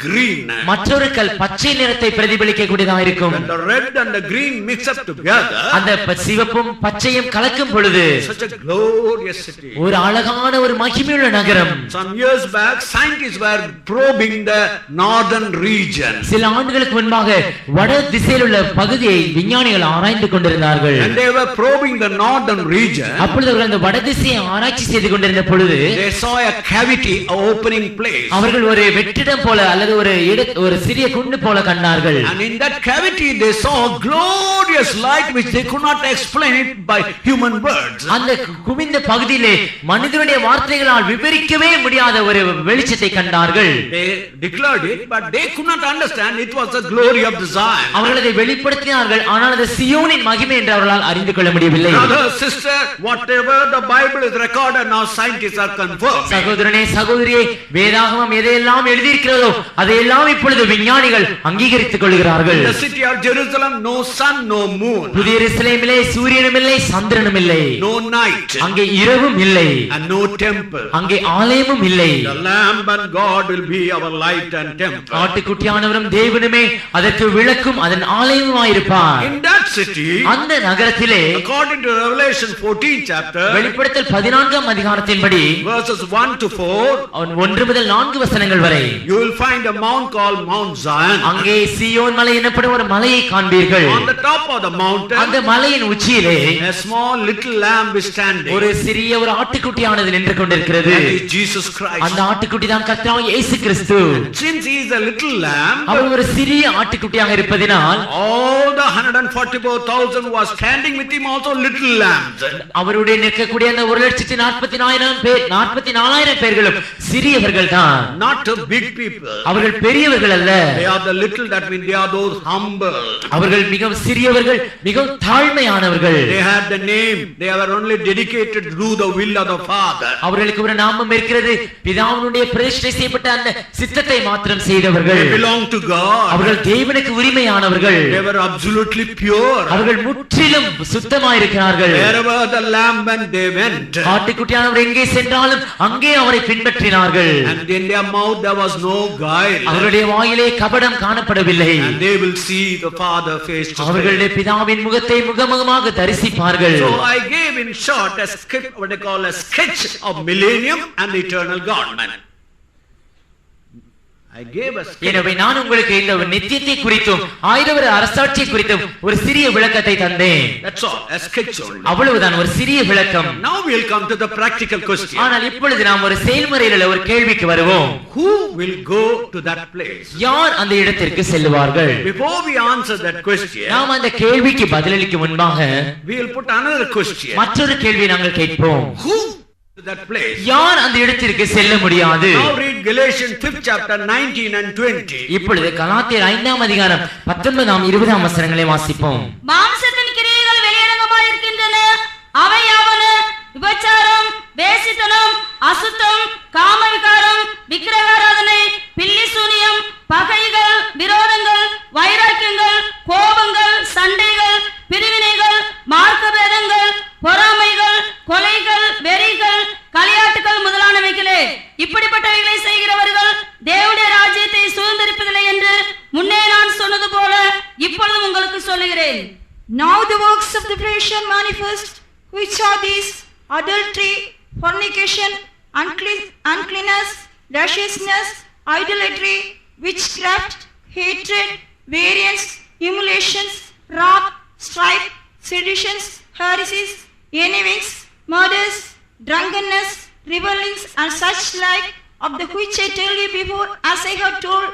green. மற்றொரு கல் பச்சை நிறத்தை பிரதிபலிக்கக்கூடியதாக இருக்கும். When the red and the green mix up together, அந்த சிவப்பும் பச்சையும் கலக்கும் பொழுது such a glorious city. ஒரு அழகான ஒரு மகிமையுள்ள நகரம். Some years back, scientists were probing the northern region. சில ஆண்டுகளுக்கு முன்பாக வட திசையில் உள்ள பகுதியை விஞ்ஞானிகள் ஆராய்ந்து கொண்டிருந்தார்கள். And they were probing the northern region. அப்பொழுது அவர்கள் அந்த வட திசையை ஆராய்ச்சி செய்து கொண்டிருந்த பொழுது They saw a cavity, a opening place. அவர்கள் ஒரு வெற்றிடம் போல அல்லது ஒரு சிறிய குண்டு போல கண்டார்கள். And in that cavity they saw glorious light which they could not explain it by human words. அந்த குவிந்த பகுதியிலே மனிதனுடைய வார்த்தைகளால் விவரிக்கவே முடியாத ஒரு வெளிச்சத்தை கண்டார்கள். They declared it, but they could not understand it was the glory of the Zion. அவர்கள் அதை வெளிப்படுத்தினார்கள், ஆனால் அது சியோனின் மகிமை என்று அவர்களால் அறிந்து கொள்ள முடியவில்லை. Brother, sister, whatever the Bible is recorded, now scientists are confirmed. சகோதரனே சகோதரியே, வேதாகமம் எதையெல்லாம் எழுதியிருக்கிறதோ அதையெல்லாம் இப்பொழுது விஞ்ஞானிகள் அங்கீகரித்துக் கொள்கிறார்கள். In the city of Jerusalem, no sun, no moon. புதிய எருசலேமிலே சூரியனும் இல்லை சந்திரனும் இல்லை. No night. அங்கே இரவும் இல்லை. And no temple. அங்கே ஆலயமும் இல்லை. The Lamb and God will be our light and temple. ஆட்டுக்குட்டியானவரும் தேவனுமே அதற்கு விளக்கும் அதன் ஆலயமாயிருப்பார். In that city, அந்த நகரத்திலே according to Revelation 14 chapter, வெளிப்படுத்தல் 14 அதிகாரத்தின்படி verses 1 to 4, 1 முதல் 4 வசனங்கள் வரை you will find a mount called Mount Zion. அங்கே சீயோன் மலை எனப்படும் ஒரு மலையை காண்பீர்கள். On the top of the mountain, அந்த மலையின் உச்சியிலே a small little lamb is standing. ஒரு சிறிய ஒரு ஆட்டுக்குட்டியானது நின்று கொண்டிருக்கிறது. That is Jesus Christ. அந்த ஆட்டுக்குட்டி தான் கர்த்தராகிய இயேசு கிறிஸ்து. Since he is a little lamb, அவர் ஒரு சிறிய ஆட்டுக்குட்டியாக இருப்பதினால் all the 144,000 was standing with him also little lambs. அவருடைய நிற்கக்கூடிய அந்த 1,44,000 பேர்களும் சிறியவர்கள் தான். Not big people. அவர்கள் பெரியவர்கள் அல்ல. They are the little, that means they are those humble. அவர்கள் மிகவும் சிறியவர்கள், மிகவும் தாழ்மையானவர்கள். They had the name. They were only dedicated to do the will of the Father. அவர்களுக்கு ஒரு நாமம் இருக்கிறது. பிதாவினுடைய பிரதிஷ்டை செய்யப்பட்ட அந்த சித்தத்தை மாத்திரம் செய்தவர்கள். They belong to God. அவர்கள் தேவனுக்கு உரிமையானவர்கள். They were absolutely pure. அவர்கள் முற்றிலும் சுத்தமாயிருக்கிறார்கள். Wherever the lamb went, they went. ஆட்டுக்குட்டியானவர் எங்கே சென்றாலும் அங்கே அவரை பின்பற்றினார்கள். And in their mouth there was no guile. அவருடைய வாயிலே கபடம் காணப்படவில்லை. And they will see the Father face to face. அவர்களுடைய பிதாவின் முகத்தை முகமுகமாக தரிசிப்பார்கள். So I gave in short a sketch, what they call a sketch of millennium and the eternal government. I gave a sketch. எனவே நான் உங்களுக்கு இந்த நித்தியத்தை குறித்தும் ஆயிரவர அரசாட்சி குறித்தும் ஒரு சிறிய விளக்கத்தை தந்தேன். That's all, a sketch only. அவ்வளவுதான், ஒரு சிறிய விளக்கம். Now we'll come to the practical question. ஆனால் இப்பொழுது நாம் ஒரு செயல்முறையில் உள்ள ஒரு கேள்விக்கு வருவோம். Who will go to that place? யார் அந்த இடத்திற்கு செல்வார்கள்? Before we answer that question, நாம் அந்த கேள்விக்கு பதிலளிக்கும் முன்பாக we will put another question. மற்றொரு கேள்வி நாங்கள் கேட்போம். Who to that place? யார் அந்த இடத்திற்கு செல்ல முடியாது? Now read Galatians 5th chapter 19 and 20. இப்பொழுது கலாத்தியர் 5ஆம் அதிகாரம் 19ஆம் 20ஆம் வசனங்களை வாசிப்போம். மாம்சத்தின் கிரியைகள் வெளியரங்கமாயிருக்கின்றன. அவை யாவன: விபச்சாரம், வேசித்தனம், அசுத்தம், காமவிகாரம், விக்கிரகாராதனை, பில்லிசூனியம், பகைகள், விரோதங்கள், வைராக்கியங்கள், கோபங்கள், சண்டைகள், பிரிவினைகள், மார்க்கபேதங்கள், பொறாமைகள், கொலைகள், வெறிகள், களியாட்டுகள் முதலானவைகளே. இப்படிப்பட்டவைகளை செய்கிறவர்கள் தேவனுடைய ராஜ்யத்தை சுதந்தரிப்பதில்லை என்று முன்னே நான் சொன்னது போல இப்பொழுது உங்களுக்கு சொல்லுகிறேன். Now the works of the flesh are manifest, which are these: adultery, fornication, uncleanness, lasciviousness, idolatry, witchcraft, hatred, variance, emulations, wrath, strife, seditions, heresies, envyings, murders, drunkenness, revelings, and such like, of the which I tell you before, as I have told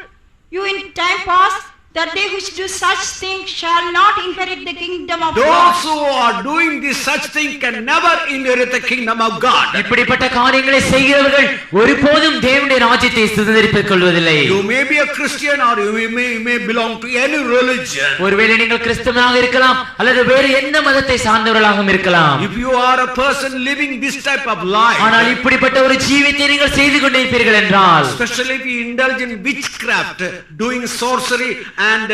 you in time past, that they which do such things shall not inherit the kingdom of God. Those who are doing this such thing can never inherit the kingdom of God. இப்படிப்பட்ட காரியங்களை செய்கிறவர்கள் ஒருபோதும் தேவனுடைய ராஜ்யத்தை சுதந்தரித்துக் கொள்வதில்லை. You may be a Christian or you may belong to any religion. ஒருவேளை நீங்கள் கிறிஸ்தவனாக இருக்கலாம் அல்லது வேறு எந்த மதத்தை சார்ந்தவர்களாகவும் இருக்கலாம். If you are a person living this type of life, ஆனால் இப்படிப்பட்ட ஒரு ஜீவித்தை நீங்கள் செய்து கொண்டிருப்பீர்கள் என்றால், especially if you indulge in witchcraft, doing sorcery and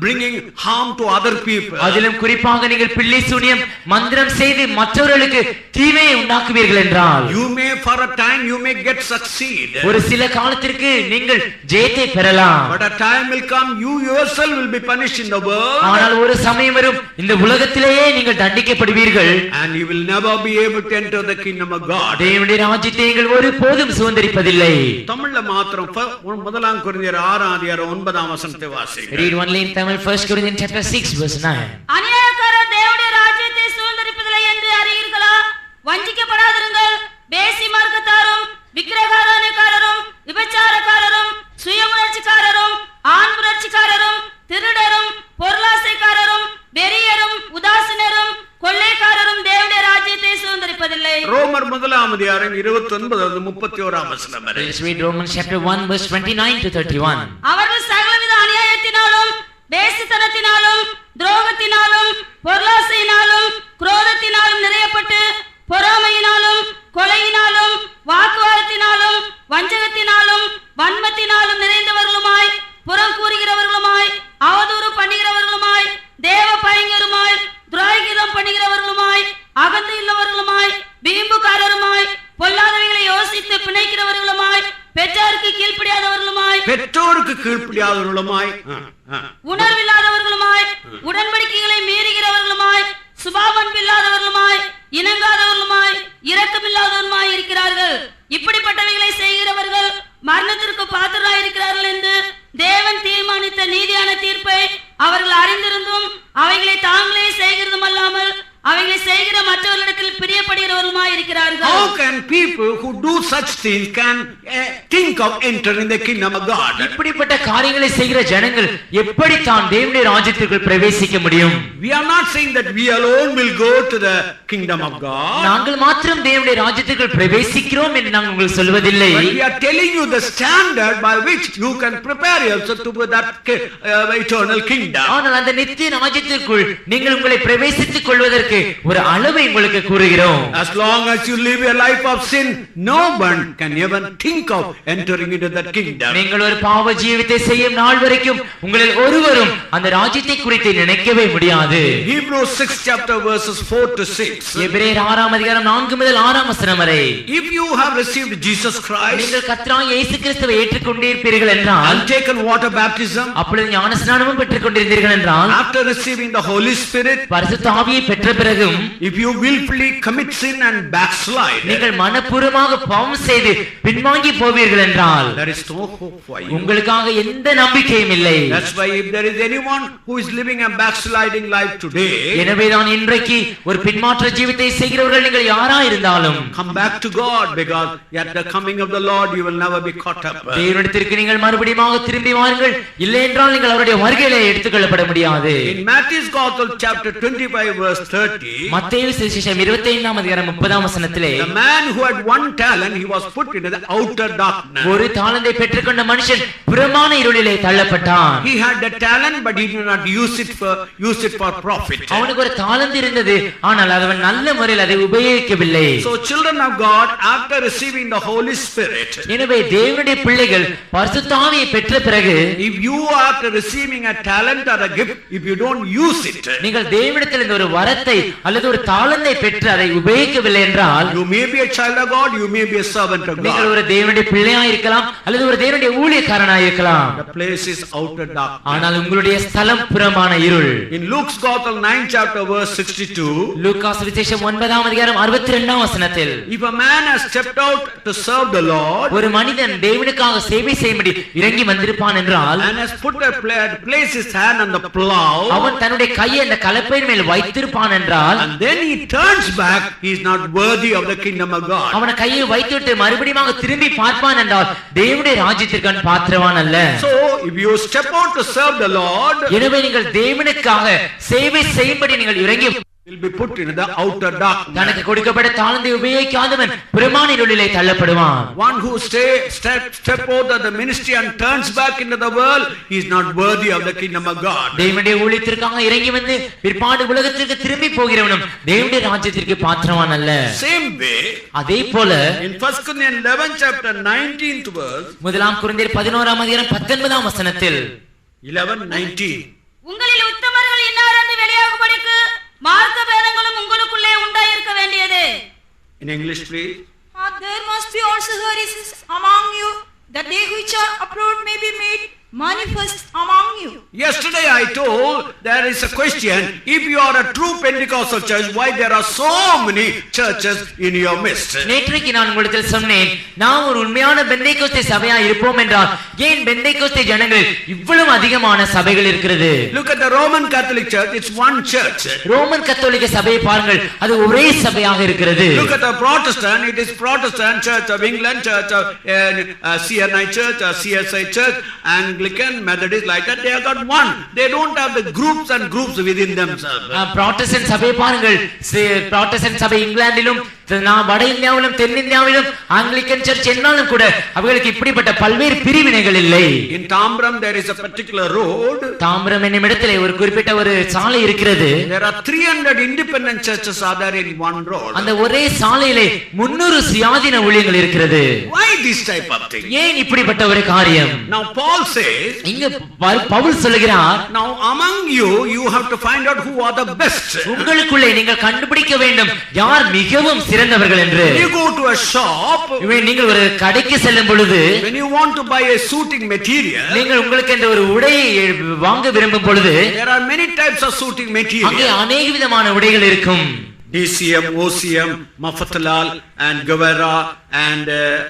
bringing harm to other people, அதிலும் குறிப்பாக நீங்கள் பில்லி சூனியம் மந்திரம் செய்து மற்றவர்களுக்கு தீமையை உண்டாக்குவீர்கள் என்றால், you may for a time you may get succeed, ஒரு சில காலத்திற்கு நீங்கள் ஜெயத்தை பெறலாம். but a time will come you yourself will be punished in the world, ஆனால் ஒரு சமயம் வரும் இந்த உலகத்திலேயே நீங்கள் தண்டிக்கப்படுவீர்கள், and you will never be able to enter the kingdom of God. தேவனுடைய ராஜ்யத்தை நீங்கள் ஒருபோதும் சுதந்தரிப்பதில்லை. தமிழ்ல மாத்திரம் முதலாம் கொரிந்தியர் 6ஆம் அதிகாரம் 9ஆம் வசனத்தை வாசிங்க. Read only in Tamil 1 Corinthians chapter 6 verse 9. அநியாயக்காரர் தேவனுடைய ராஜ்யத்தை சுதந்தரிப்பதில்லை என்று அறியீர்களா? வஞ்சிக்கப்படாதிருங்கள். பேசி மார்க்கத்தாரும், விக்கிரகாராதனைக்காரரும், விபச்சாரக்காரரும், சுயமுணர்ச்சிக்காரரும், ஆண்புணர்ச்சிக்காரரும், திருடரும், பொருளாசைக்காரரும், வெறியரும், உதாசீனரும், கொள்ளைக்காரரும் தேவனுடைய ராஜ்யத்தை சுதந்தரிப்பதில்லை. ரோமர் 1ஆம் அதிகாரம் 29 31ஆம் வசனம் வரை. Let's read Romans chapter 1 verse 29 to 31. அவர்கள் சகலவித அநியாயத்தினாலும், வேசித்தனத்தினாலும், துரோகத்தினாலும், பொருளாசையினாலும், குரோதத்தினாலும் நிறையப்பட்டு, பொறாமையினாலும், கொலையினாலும், வாக்குவாதத்தினாலும், வஞ்சகத்தினாலும், வன்மத்தினாலும் நிறைந்தவர்களுமாய், புறம் கூறுகிறவர்களுமாய், அவதூறு பண்ணுகிறவர்களுமாய், தேவ பயங்கருமாய், துரோகிதம் பண்ணுகிறவர்களுமாய், அகந்தை உள்ளவர்களுமாய், வீம்புக்காரருமாய், பொல்லாதவைகளை யோசித்து பிணைக்கிறவர்களுமாய், பெற்றோருக்கு கீழ்ப்படியாதவர்களுமாய், உணர்வில்லாதவர்களுமாய், உடன்படிக்கைகளை மீறுகிறவர்களுமாய், சுபாவன்பில்லாதவர்களுமாய், இணங்காதவர்களுமாய், இரக்கமில்லாதவர்களுமாய் இருக்கிறார்கள். இப்படிப்பட்டவைகளை செய்கிறவர்கள் மரணத்திற்கு பாத்திரராய் இருக்கிறார்கள் என்று தேவன் தீர்மானித்த நீதியான தீர்ப்பை அவர்கள் அறிந்திருந்தும் அவைகளை தாங்களே செய்கிறதும் அல்லாமல் அவைகளை செய்கிற மற்றவர்களிடத்தில் பிரியப்படுகிறவர்களுமாய் இருக்கிறார்கள். How can people who do such things can think of entering the kingdom of God? இப்படிப்பட்ட காரியங்களை செய்கிற ஜனங்கள் எப்படி தான் தேவனுடைய ராஜ்யத்திற்குள் பிரவேசிக்க முடியும்? We are not saying that we alone will go to the kingdom of God. நாங்கள் மாத்திரம் தேவனுடைய ராஜ்யத்திற்குள் பிரவேசிக்கிறோம் என்று நாங்கள் உங்களுக்கு சொல்வதில்லை. But we are telling you the standard by which you can prepare yourself to that eternal kingdom. ஆனால் அந்த நித்திய ராஜ்யத்திற்குள் நீங்கள் உங்களை பிரவேசித்துக் கொள்வதற்கு ஒரு அளவை உங்களுக்கு கூறுகிறோம். As long as you live a life of sin, no one can even think of entering into that kingdom. நீங்கள் ஒரு பாவ ஜீவிதத்தை செய்யும் நாள் வரைக்கும் உங்களில் ஒருவரும் அந்த ராஜ்யத்தை குறித்து நினைக்கவே முடியாது. Hebrews 6 chapter verses 4 to 6. எபிரேயர் 6ஆம் அதிகாரம் 4 முதல் 6ஆம் வசனம் வரை. If you have received Jesus Christ, நீங்கள் கர்த்தராகிய இயேசு கிறிஸ்துவை ஏற்றுக்கொண்டிருப்பீர்கள் என்றால், and taken water baptism, அப்பொழுது ஞானஸ்நானமும் பெற்றுக் கொண்டிருந்தீர்கள் என்றால், after receiving the Holy Spirit, பரிசுத்த ஆவியை பெற்ற பிறகும், if you willfully commit sin and backslide, நீங்கள் மனப்பூர்வமாக பாவம் செய்து பின்வாங்கி போவீர்கள் என்றால் there is no hope for you. உங்களுக்காக எந்த நம்பிக்கையும் இல்லை. That's why if there is anyone who is living a backsliding life today, எனவேதான் இன்றைக்கு ஒரு பின்மாற்ற ஜீவித்தை செய்கிறவர்கள் நீங்கள் யாரா இருந்தாலும் come back to God, because at the coming of the Lord you will never be caught up. தேவனிடத்திற்கு நீங்கள் மறுபடியும் திரும்பி வாருங்கள், இல்லை என்றால் நீங்கள் அவருடைய வருகையிலே எடுத்துக்கொள்ளப்பட முடியாது. In Matthew's Gospel chapter 25 verse 30, மத்தேயு சுவிசேஷம் 25ஆம் அதிகாரம் 30ஆம் வசனத்திலே, the man who had one talent, he was put into the outer darkness. ஒரு தாளந்தை பெற்றுக்கொண்ட மனுஷன் புறமான இருளிலே தள்ளப்பட்டான். He had the talent, but he did not use it for profit. அவனுக்கு ஒரு தாளந்து இருந்தது, ஆனால் அவன் நல்ல முறையில் அதை உபயோகிக்கவில்லை. So children of God, after receiving the Holy Spirit, எனவே தேவனுடைய பிள்ளைகள் பரிசுத்த ஆவியை பெற்ற பிறகு, if you after receiving a talent or a gift, if you don't use it, நீங்கள் தேவனிடத்தில் இந்த ஒரு வரத்தை அல்லது ஒரு தாளந்தை பெற்று அதை உபயோகிக்கவில்லை என்றால், you may be a child of God, you may be a servant of நீங்கள் God. ஒரு தேவனுடைய பிள்ளையாய் இருக்கலாம் அல்லது ஒரு தேவனுடைய ஊழியக்காரனாய் இருக்கலாம். The place is outer dark. ஆனால் உங்களுடைய ஸ்தலம் புறமான இருள். In Luke's Gospel 9 chapter verse 62, லூக்கா சுவிசேஷம் 9ஆம் அதிகாரம் 62ஆம் வசனத்தில், if a man has stepped out to serve the Lord ஒரு மனிதன் தேவனுக்காக சேவை செய்யும்படி இறங்கி வந்திருப்பான் என்றால், and has placed his hand on the plow, அவன் தன்னுடைய கையை அந்த கலப்பையின் மேல் வைத்திருப்பான் என்றால், and then he turns back, he is not worthy of the kingdom of God. அவன் கையை வைத்துவிட்டு மறுபடியும் திரும்பி பார்ப்பான் என்றால் தேவனுடைய ராஜ்யத்திற்கு அவன் பாத்திரவான் அல்ல. So if you step out to serve the Lord, எனவே நீங்கள் தேவனுக்காக சேவை செய்யும்படி நீங்கள் இறங்கி will be put in the outer darkness. தனக்கு கொடுக்கப்பட்ட தாளந்தை உபயோகிக்காதவன் புறமான இருளிலே தள்ளப்படுவான். One who step out of the ministry and turns back into the world, he is not worthy of the kingdom of God. தேவனுடைய ஊழியத்திற்காக இறங்கி வந்து பிற்பாடு உலகத்திற்கு திரும்பி போகிறவனும் தேவனுடைய ராஜ்யத்திற்கு பாத்திரவான் அல்ல. Same way, அதே போல in 1 Corinthians 11 chapter 19th verse, முதலாம் கொரிந்தியர் 11ஆம் அதிகாரம் 19ஆம் வசனத்தில், 11:19, உங்களில் உத்தமர்கள் இன்னார் என்று வெளியாகும்படிக்கு மார்க்க பேதங்களும் உங்களுக்குள்ளே உண்டாயிருக்க வேண்டியது. in English please. There must be also heresies among you, that they which are approved may be made manifest among you. Yesterday I told there is a question, if you are a true Pentecostal church, why there are so many churches in your midst? நேற்றைக்கு நான் உங்களுக்கு சொன்னேன், நாம் ஒரு உண்மையான பெந்தேகோஸ்தே சபையா இருப்போம் என்றால் ஏன் பெந்தேகோஸ்தே ஜனங்கள் இவ்வளவு அதிகமான சபைகள் இருக்கிறது? Look at the Roman Catholic Church, it's one church. Roman கத்தோலிக்க சபையை பாருங்கள், அது ஒரே சபையாக இருக்கிறது. Look at the Protestant, it is Protestant Church of England, Church of CNI Church, CSI Church, Anglican, Methodist, like that, they have got one. They don't have the groups and groups within themselves. Protestant சபையை பாருங்கள், புராட்டஸ்டன்ட் சபை இங்கிலாந்திலும் வட இந்தியாவிலும் தென்னிந்தியாவிலும் ஆங்கிலிக்கன் சர்ச் என்னாலும் கூட அவர்களுக்கு இப்படிப்பட்ட பல்வேறு பிரிவினைகள் இல்லை. In Tambram there is a particular road. Tambaram என்னும் இடத்திலே ஒரு குறிப்பிட்ட ஒரு சாலை இருக்கிறது. There are 300 independent churches are there in one road. அந்த ஒரே சாலையிலே 300 சுயாதீன ஊழியங்கள் இருக்கிறது. Why this type of thing? ஏன் இப்படிப்பட்ட ஒரு காரியம்? Now Paul says, இங்க பவுல் சொல்லுகிறார், now among you have to find out who are the best. உங்களுக்குள்ளே நீங்கள் கண்டுபிடிக்க வேண்டும் யார் மிகவும் சிறந்தவர்கள் என்று. You go to a shop, நீங்கள் ஒரு கடைக்கு செல்லும் பொழுது, when you want to buy a suiting material, நீங்கள் உங்களுக்கு என்ற ஒரு உடையை வாங்க விரும்பும் பொழுது, there are many types of suiting material. அங்கே अनेक விதமான உடைகள் இருக்கும். DCM, OCM, Mafatlal and Guevara and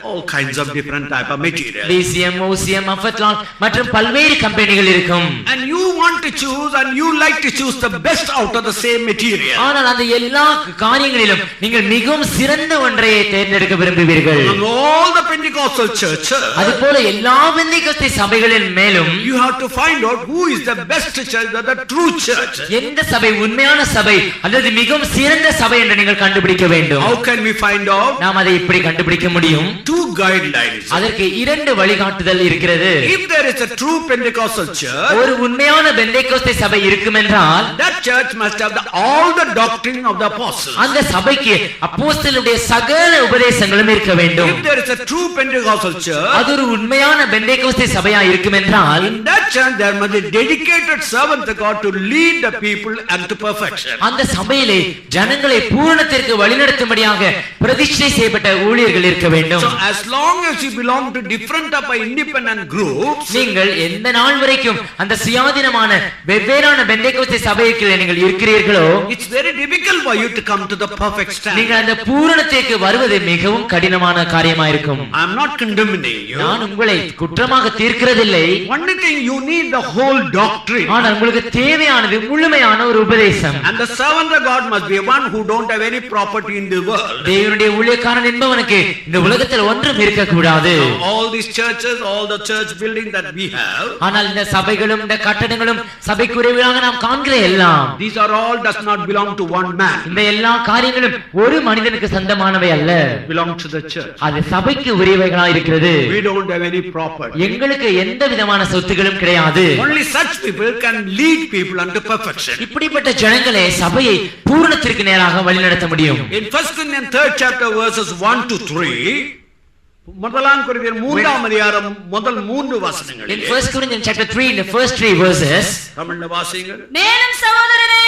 all kinds of different type of material. DCM, OCM, Mafatlal மற்றும் பல்வேறு கம்பெனிகள் இருக்கும். And you want to choose and you like to choose the best out of the same material. ஆனால் அந்த எல்லா காரியங்களிலும் நீங்கள் மிகவும் சிறந்த ஒன்றையே தேர்ந்தெடுக்க விரும்புவீர்கள். Among all the Pentecostal churches, அதுபோல எல்லா பெந்தேகோஸ்தே சபைகளின் மேலும் you have to find out who is the best church, the true church. எந்த சபை உண்மையான சபை அல்லது மிகவும் சிறந்த சபை என்று நீங்கள் கண்டுபிடிக்க வேண்டும். How can we find out? நாம் அதை இப்படி கண்டுபிடிக்க முடியும். Two guidelines. அதற்கு இரண்டு வழிகாட்டுதல் இருக்கிறது. If there is a true Pentecostal church, ஒரு உண்மையான பெந்தேகோஸ்தே சபை இருக்கும் என்றால் that church must have all the doctrine of the apostles. அந்த சபைக்கு அப்போஸ்தலருடைய சகல உபதேசங்களும் இருக்க வேண்டும். If there is a true Pentecostal church, அது ஒரு உண்மையான பெந்தேகோஸ்தே சபையா இருக்கும் என்றால் in that church there must be dedicated servants of God to lead the people unto perfection. அந்த சபையிலே ஜனங்கள் ஜனங்களை பூரணத்திற்கு வழிநடத்தும்படியாக பிரதிஷ்டை செய்யப்பட்ட ஊழியர்கள் இருக்க வேண்டும். So as long as you belong to different type of independent groups, நீங்கள் எந்த நாள் வரைக்கும் அந்த சுயாதீனமான வெவ்வேறான பெந்தேகோஸ்தே சபைக்குள்ள நீங்கள் இருக்கிறீர்களோ, it's very difficult for you to come to the perfect stand. நீங்கள் அந்த பூரணத்திற்கு வருவது மிகவும் கடினமான காரியமா இருக்கும். I am not condemning you. நான் உங்களை குற்றமாக தீர்க்கிறதில்லை. Only thing you need the whole doctrine. ஆனால் உங்களுக்கு தேவையானது முழுமையான ஒரு உபதேசம். And the servant of God must be one who don't have any property in the world. தேவனுடைய ஊழியக்காரன் என்பவனுக்கு இந்த உலகத்தில் ஒன்றும் இருக்க கூடாது. All these churches, all the church building that we have, ஆனால் இந்த சபைகளும் இந்த கட்டடங்களும் சபைக்குரியவர்களாக நாம் காண்கிற எல்லாம், these are all does not belong to one man. இந்த எல்லா காரியங்களும் ஒரு மனிதனுக்கு சொந்தமானவை அல்ல, Belong to the church. அது சபைக்கு உரியவைகளாக இருக்கிறது. We don't have any property. எங்களுக்கு எந்த விதமான சொத்துகளும் கிடையாது. Only such people can lead people unto perfection. இப்படிப்பட்ட ஜனங்களே சபையை பூரணத்திற்கு நேராக வழிநடத்த முடியும். In 1 Corinthians 3rd chapter verses 1 to 3, முதலாம் கொரிந்தியர் 3ஆம் அதிகாரம் முதல் 3 In வசனங்களில் 1 Corinthians chapter 3, in the first 3 verses, தமிழ்ல வாசியுங்கள். மேலும் சகோதரரே,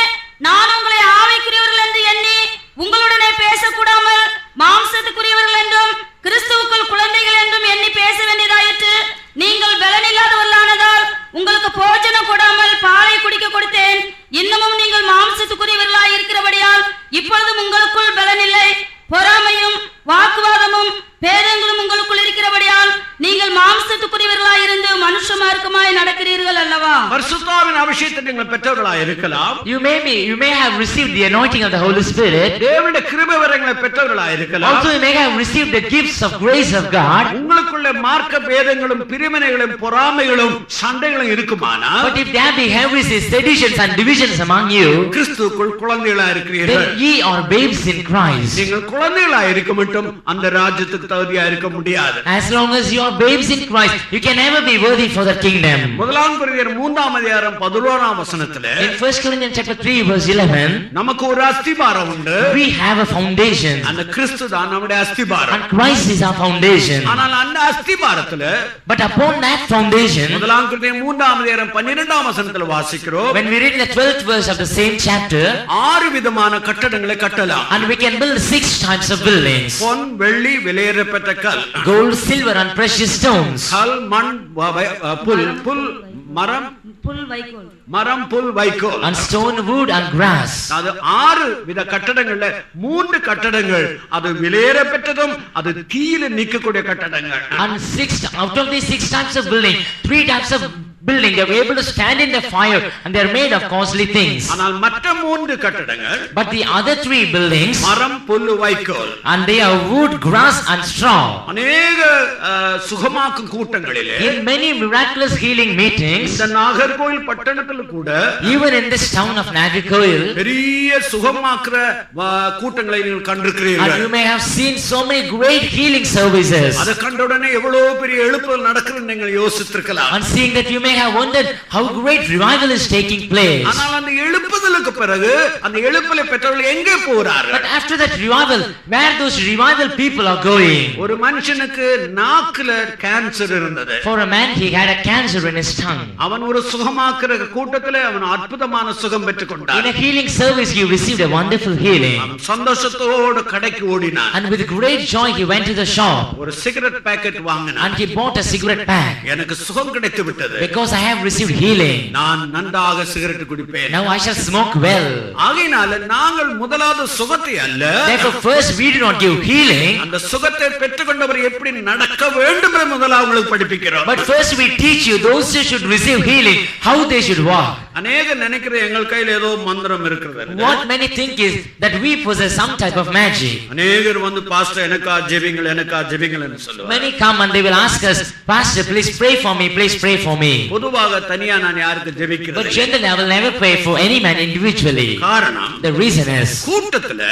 நான் உங்களை ஆவிக்குரியவர்கள் என்று எண்ணி உங்களுடனே பேசக்கூடாமல் மாம்சத்துக்குரியவர்கள் என்றும் கிறிஸ்துவுக்குள் குழந்தைகள் என்றும் எண்ணி பேச வேண்டியதாயிற்று. நீங்கள் பலனில்லாதவர்களானதால் உங்களுக்கு போஜனம் கொடாமல் பாலை குடிக்க கொடுத்தேன். இன்னமும் நீங்கள் மாம்சத்துக்குரியவர்களாய் இருக்கிறபடியால் இப்பொழுதும் உங்களுக்குள் பலனில்லை. பொறாமையும் வாக்குவாதமும் பேதங்களும் உங்களுக்குள் இருக்கிறபடியால் நீங்கள் மாம்சத்துக்குரியவர்களாய் இருந்து மனுஷ மார்க்கமாய் நடக்கிறீர்கள் அல்லவா? பரிசுத்தாவின் அபிஷேகத்தை நீங்கள் பெற்றவர்களாய் இருக்கலாம். you may have received the anointing of the Holy Spirit. தேவனுடைய கிருபை வரங்களை பெற்றவர்களாய் இருக்கலாம். Also you may have received the gifts of grace of God. உங்களுக்குள்ள மார்க்க பேதங்களும் பிரிவினைகளும் பொறாமைகளும் சண்டைகளும் இருக்குமானால், But if there be heresies, seditions and divisions among you, கிறிஸ்துவுக்குள் குழந்தைகளாய் இருக்கிறீர்கள். then ye are babes in Christ. நீங்கள் குழந்தைகளாய் இருக்க மட்டும் அந்த ராஜ்யத்துக்கு தகுதியா இருக்க முடியாது. As long as you are babes in Christ, you can never be worthy for the kingdom. முதலாம் கொரிந்தியர் 3ஆம் அதிகாரம் 11ஆம் வசனத்திலே, In 1 Corinthians chapter 3 verse 11, நமக்கு ஒரு அஸ்திபாரம் உண்டு. we have a foundation, அந்த கிறிஸ்து தான் நம்முடைய அஸ்திபாரம். and Christ is our foundation. ஆனால் அந்த அஸ்திபாரத்துல But upon that foundation, முதலாம் கொரிந்தியர் 3ஆம் அதிகாரம் 12ஆம் வசனத்துல வாசிக்கிறோம், when we read in the 12th verse of the same chapter, 6 விதமான கட்டடங்களை கட்டலாம். and we can build 6 types of buildings: பொன், வெள்ளி, விலையேறப்பெற்ற கல், gold, silver and precious stones, கல், மண், புல், மரம், புல், வைக்கோல், and stone, wood and grass. அது 6 வித கட்டடங்கள்ல 3 கட்டடங்கள் அது விலையேறப்பெற்றதும் அது தீயில நிற்கக்கூடிய கட்டடங்கள். And out of these 6 types of building, 3 types of building they were able to stand in the fire, and they are made of costly things. ஆனால் மற்ற 3 கட்டடங்கள் But the other 3 buildings, மரம், புல், வைக்கோல், and they are wood, grass and straw. அநேக சுகமாக்கும் கூட்டங்களிலே, In many miraculous healing meetings, இந்த நாகர்கோயில் பட்டணத்துல கூட even in this town of Nagarkoil, பெரிய சுகமாக்குற கூட்டங்களை நீங்கள் and கண்டிருக்கிறீர்கள். you may have seen so many great healing services, அதை கண்ட உடனே எவ்வளவு பெரிய எழுப்புதல் நடக்குதுன்னு நீங்கள் யோசித்திருக்கலாம். and seeing that you may have wondered how great revival is taking place. ஆனால் அந்த எழுப்புதலுக்கு பிறகு அந்த எழுப்பலை பெற்றவர்கள் எங்கே போறார்கள்? But after that revival, where those revival people are going? ஒரு மனுஷனுக்கு நாக்குல கேன்சர் இருந்தது. For a man, he had a cancer in his tongue. அவன் ஒரு சுகமாக்குற கூட்டத்திலே அவன் அற்புதமான சுகம் பெற்றுக் In கொண்டான். a healing service, he received a wonderful healing. அவன் சந்தோஷத்தோடு கடைக்கு ஓடினான். And with great joy, he went to the shop ஒரு சிகரெட் பாக்கெட் வாங்கினான். and he bought a cigarette pack. எனக்கு சுகம் கிடைத்து விட்டது. Because I have received healing, நான் நன்றாக சிகரெட் குடிப்பேன். now I shall smoke well. ஆகையினால நாங்கள் முதலாவது சுகத்தை அல்ல, Therefore, first we do not give healing, அந்த சுகத்தை பெற்றுக்கொண்டவர் எப்படி நடக்க வேண்டும் என்று முதலாவது உங்களுக்கு படிப்பிக்கிறோம். but first we teach you those who should receive healing, how they should walk. அநேக நினைக்கிற எங்கள் கையில் ஏதோ மந்திரம் இருக்கிறது. What many think is that we possess some type of magic. அநேகர் வந்து பாஸ்டர் எனக்கா ஜெபிங்கள் எனக்கா ஜெபிங்கள் என்று சொல்லுவாங்க. Many come and they will ask us, Pastor, please pray for me, please pray for me. பொதுவாக தனியா நான் யாருக்கு But ஜெபிக்கிறது? generally I will never pray for any man individually. காரணம் The reason is கூட்டத்துல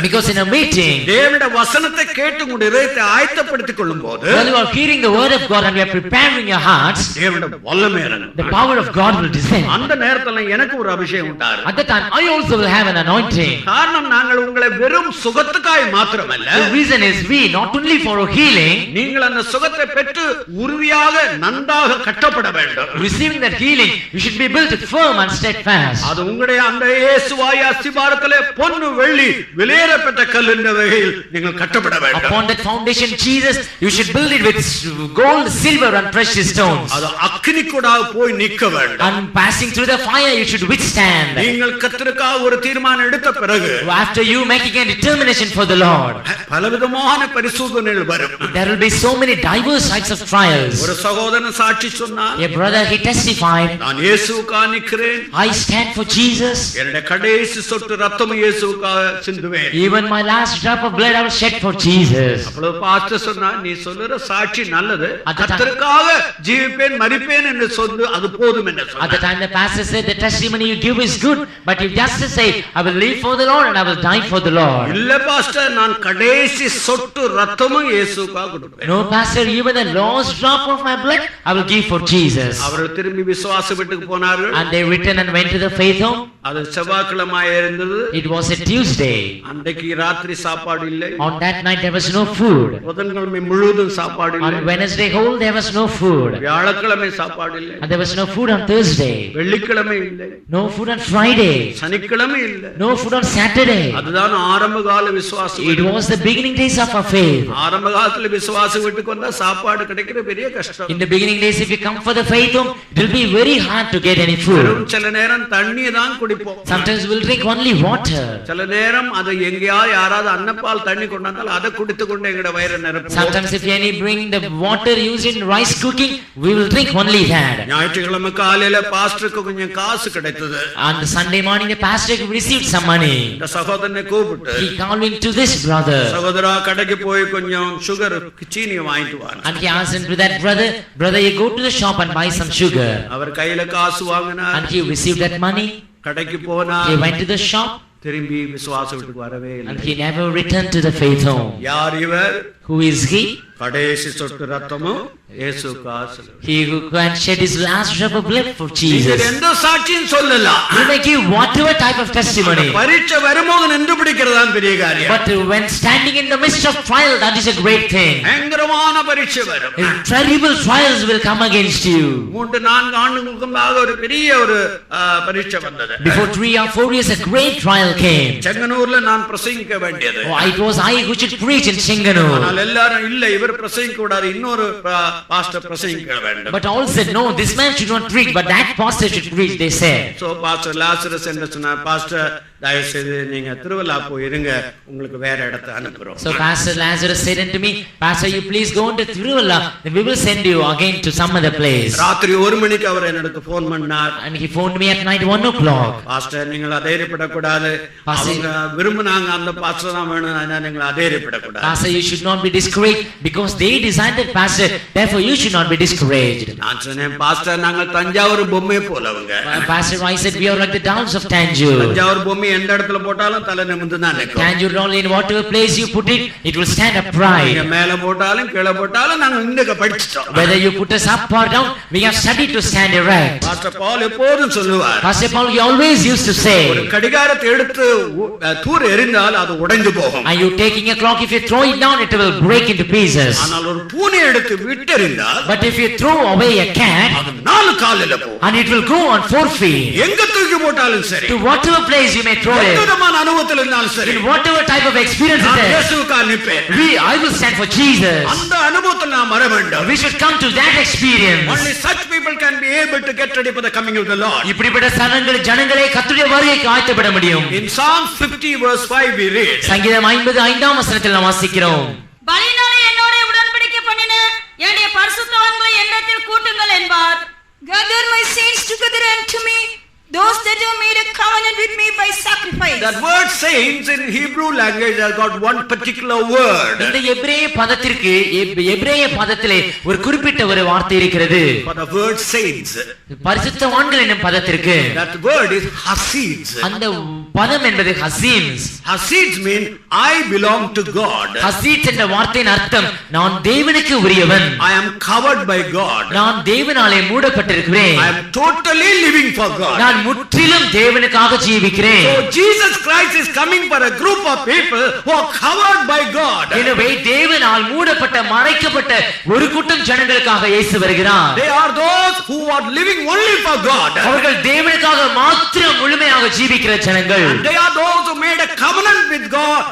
because in a meeting, தேவனுடைய வசனத்தை கேட்டு உங்களுடைய இதயத்தை ஆயத்தப்படுத்திக் கொள்ளும்போது while you are hearing the word of God and you are preparing your hearts, தேவனுடைய வல்லமை இறங்கும். the power of God will descend. அந்த நேரத்துல நேரத்துல எனக்கு ஒரு அபிஷேகம் உண்டாரு. At that time I also will have an anointing. காரணம் நாங்கள் உங்களை வெறும் சுகத்துக்காய் மாத்திரமல்ல, The reason is we not only for healing, நீங்கள் அந்த சுகத்தை பெற்று உறுதியாக நன்றாக கட்டப்பட வேண்டும். receiving that healing you should be built firm and steadfast. அது உங்களுடைய அந்த இயேசுவாய் அஸ்திபாரத்திலே பொன்னு வெள்ளி விலையேறப்பட்ட கல் என்ற வகையில் நீங்கள் கட்டப்பட வேண்டும். Upon that foundation Jesus you should build it with gold, silver and precious stones. அது அக்கினிக்குடாக போய் நிற்க வேண்டும். And passing through the fire you should withstand. நீங்கள் கர்த்தருக்காக ஒரு தீர்மானம் எடுத்த பிறகு, After you making a determination for the Lord, பலவிதமான பரிசோதனைகள் வரும். there will be so many diverse types of trials. ஒரு சகோதரன் சாட்சி சொன்னார், A brother he testified, நான் இயேசுவுக்காக நிற்கிறேன், I stand for Jesus. என்னுடைய கடைசி சொட்டு ரத்தம் இயேசுவுக்காக சிந்துவேன். Even my last drop of blood I will shed for Jesus. அப்பொழுது பாஸ்டர் சொன்னார், நீ சொல்லுற சாட்சி நல்லது, At the time- கர்த்தருக்காக ஜீவிப்பேன் மரிப்பேன் என்று சொல்லு, அது போதும் என்று At the சொன்னார். time the pastor said the testimony you give is good, but if just to say I will live for the Lord and I will die for the Lord. இல்ல பாஸ்டர், நான் கடைசி சொட்டு ரத்தமும் இயேசுவுக்காக கொடுப்பேன். No pastor, even the last drop of my blood I will give for Jesus. அவர்கள் திரும்பி விசுவாச வீட்டுக்கு போனார்கள். And they returned and went to the faith home. அது செவ்வாய்க்கிழமை இருந்தது. It was a Tuesday. அன்றைக்கு ராத்திரி சாப்பாடு இல்லை. On that night there was no food. புதன்கிழமை முழுவதும் சாப்பாடு On இல்லை. Wednesday whole there was no food. வியாழக்கிழமை சாப்பாடு இல்லை. And there was no food on Thursday. வெள்ளிக்கிழமை இல்லை. No food on Friday. சனிக்கிழமை இல்லை. No food on Saturday. அதுதான் ஆரம்ப கால விசுவாசம். It was the beginning days of our faith. ஆரம்ப காலத்துல விசுவாச வீட்டுக்கு வந்தா சாப்பாடு கிடைக்கிற பெரிய கஷ்டம். In the beginning days if you come for the faith home it will be very hard to get any food. வெறும் சில நேரம் தண்ணியை தான் குடிப்போம். Sometimes we'll drink only water. சில நேரம் அது எங்கேயாவது யாராவது அன்னப்பால் தண்ணி கொண்டாந்தாலும் அதை குடித்து கொண்டு எங்கட வயிறு நிரப்புவோம். Sometimes if any bring the water used in rice cooking we will drink only that. ஞாயிற்றுக்கிழமை காலையில பாஸ்டருக்கு கொஞ்சம் காசு கிடைத்தது. On the Sunday morning the pastor received some money. இந்த சகோதரனை கூப்பிட்டு, He called in to this brother சகோதரா கடைக்கு போய் கொஞ்சம் சுகர் சீனி வாங்கிட்டு வா. and he asked him to that brother you go to the shop and buy some sugar. அவர் கையில காசு வாங்கினார். And he received that money. கடைக்கு போனா He went to the shop திரும்பி விசுவாச வீட்டுக்கு வரவே and இல்லை. he never returned to the faith home. யார் இவர்? Who is he? கடைசி சொட்டு ரத்தமும் இயேசுவுக்காக. He who can shed his last drop of blood for நீங்கள் Jesus. எந்த சாட்சியும் சொல்லலாம். You may give whatever type of testimony, பரீட்சை வரும்போது நின்று பிடிக்கிறதான் பெரிய காரியம். but when standing in the midst of trial, that is a great thing. பயங்கரமான பரீட்சை வரும். Terrible trials will come against you. 3-4 ஆண்டுகளுக்கு முன்பாக ஒரு பெரிய ஒரு பரீட்சை வந்தது. Before 3 or 4 years, a great trial came. செங்கனூர்ல நான் பிரசங்கிக்க வேண்டியது. Oh, it was I who should preach in Chinganur. ஆனால் எல்லாரும் இல்ல, இவர் பிரசங்கிக்க கூடாது, இன்னொரு பாஸ்டர் பிரசங்கிக்க வேண்டும். But all said, no, this man should not preach, but that pastor should preach, they said. So pastor Lazarus என்ன சொன்னார், பாஸ்டர் தயவு செய்து நீங்க திருவள்ளா போய் இருங்க, உங்களுக்கு வேற இடத்தை அனுப்புறோம். So Pastor Lazarus said unto me, Pastor, you please go into Thiruvalla, then we will send you again to some other place. ராத்திரி 1 மணிக்கு அவர் என்னிடத்து போன் பண்ணார். And he phoned me at night 1 o'clock. Pastor நீங்கள் அதைரியப்படக்கூடாது, அவங்க விரும்பினாங்க அந்த பாஸ்டர் தான் வேணும், அதனால நீங்கள் அதைரியப்படக்கூடாது. Pastor, you should not be discouraged because they decided, Pastor, therefore you should not be discouraged. நான் சொன்னேன், பாஸ்டர் நாங்கள் தஞ்சாவூர் பொம்மை போலவங்க. Pastor, I said we are like the dolls of Tanjore. Thanjavur பொம்மை எந்த இடத்துல போட்டாலும் தலை நிமிர்ந்து தான் நிற்கும். Tanjore doll, in whatever place you put it, it will stand upright. நீங்க மேல போட்டாலும் கீழே போட்டாலும் நாங்க இன்னைக்கு படிச்சிட்டோம். Whether you put us up or down, we have studied to stand erect. Pastor Paul எப்போதும் சொல்லுவார், Pastor Paul, he always used to ஒரு say, கடிகாரத்தை எடுத்து தூர எறிந்தால் அது உடைந்து போகும். are you taking a clock, if you throw it down, it will break into pieces. ஆனால் ஒரு பூனை எடுத்து விட்டெறிந்தால் But if you throw away a cat, அது 4 காலில போகும். and it will go on 4 feet. எங்க தூக்கி போட்டாலும் சரி, To whatever place you may throw it, எந்தவிதமான அனுபவத்தில் இருந்தாலும் சரி, in whatever type of experience நான் it is, இயேசுவுக்காக நிற்பேன். I will stand for Jesus. அந்த அனுபவத்தில் நாம் வர வேண்டும். We should come to that experience. Only such people can be able to get ready for the coming of the Lord. இப்படிப்பட்ட ஜனங்களே கர்த்தருடைய வருகைக்கு ஆயத்தப்பட முடியும். In Psalm 50 verse 5 we read, சங்கீதம் 55 வசனத்தில் நாம் வாசிக்கிறோம், பலியினாலே என்னோட உடன்படிக்கை பண்ணின என்னுடைய பரிசுத்தவான்களை என்னிடத்தில் கூட்டுங்கள் என்பார். Gather my saints together unto me, those that have made a covenant with me by sacrifice. that word saints in Hebrew language has got one particular word. இந்த எபிரேய பதத்திற்கு எபிரேய பதத்திலே ஒரு குறிப்பிட்ட ஒரு வார்த்தை இருக்கிறது. For the word saints, பரிசுத்தவான்கள் என்னும் பதத்திற்கு that word is hasids. அந்த பதம் என்பது ஹசீம்ஸ். Hasids mean I belong to God. ஹசீட்ஸ் என்ற வார்த்தையின் அர்த்தம் நான் தேவனுக்கு உரியவன். I am covered by God. நான் தேவனாலே மூடப்பட்டிருக்கிறேன். I am totally living for God. நான் முற்றிலும் தேவனுக்காக ஜீவிக்கிறேன். So Jesus Christ is coming for a group of people who are covered by God. எனவே தேவனால் மூடப்பட்ட மறைக்கப்பட்ட ஒரு கூட்டம் ஜனங்களுக்காக இயேசு வருகிறார். They are those who are living only for God. அவர்கள் தேவனுக்காக மாத்திரம் முழுமையாக ஜீவிக்கிற ஜனங்கள். And they are those who made a covenant with God,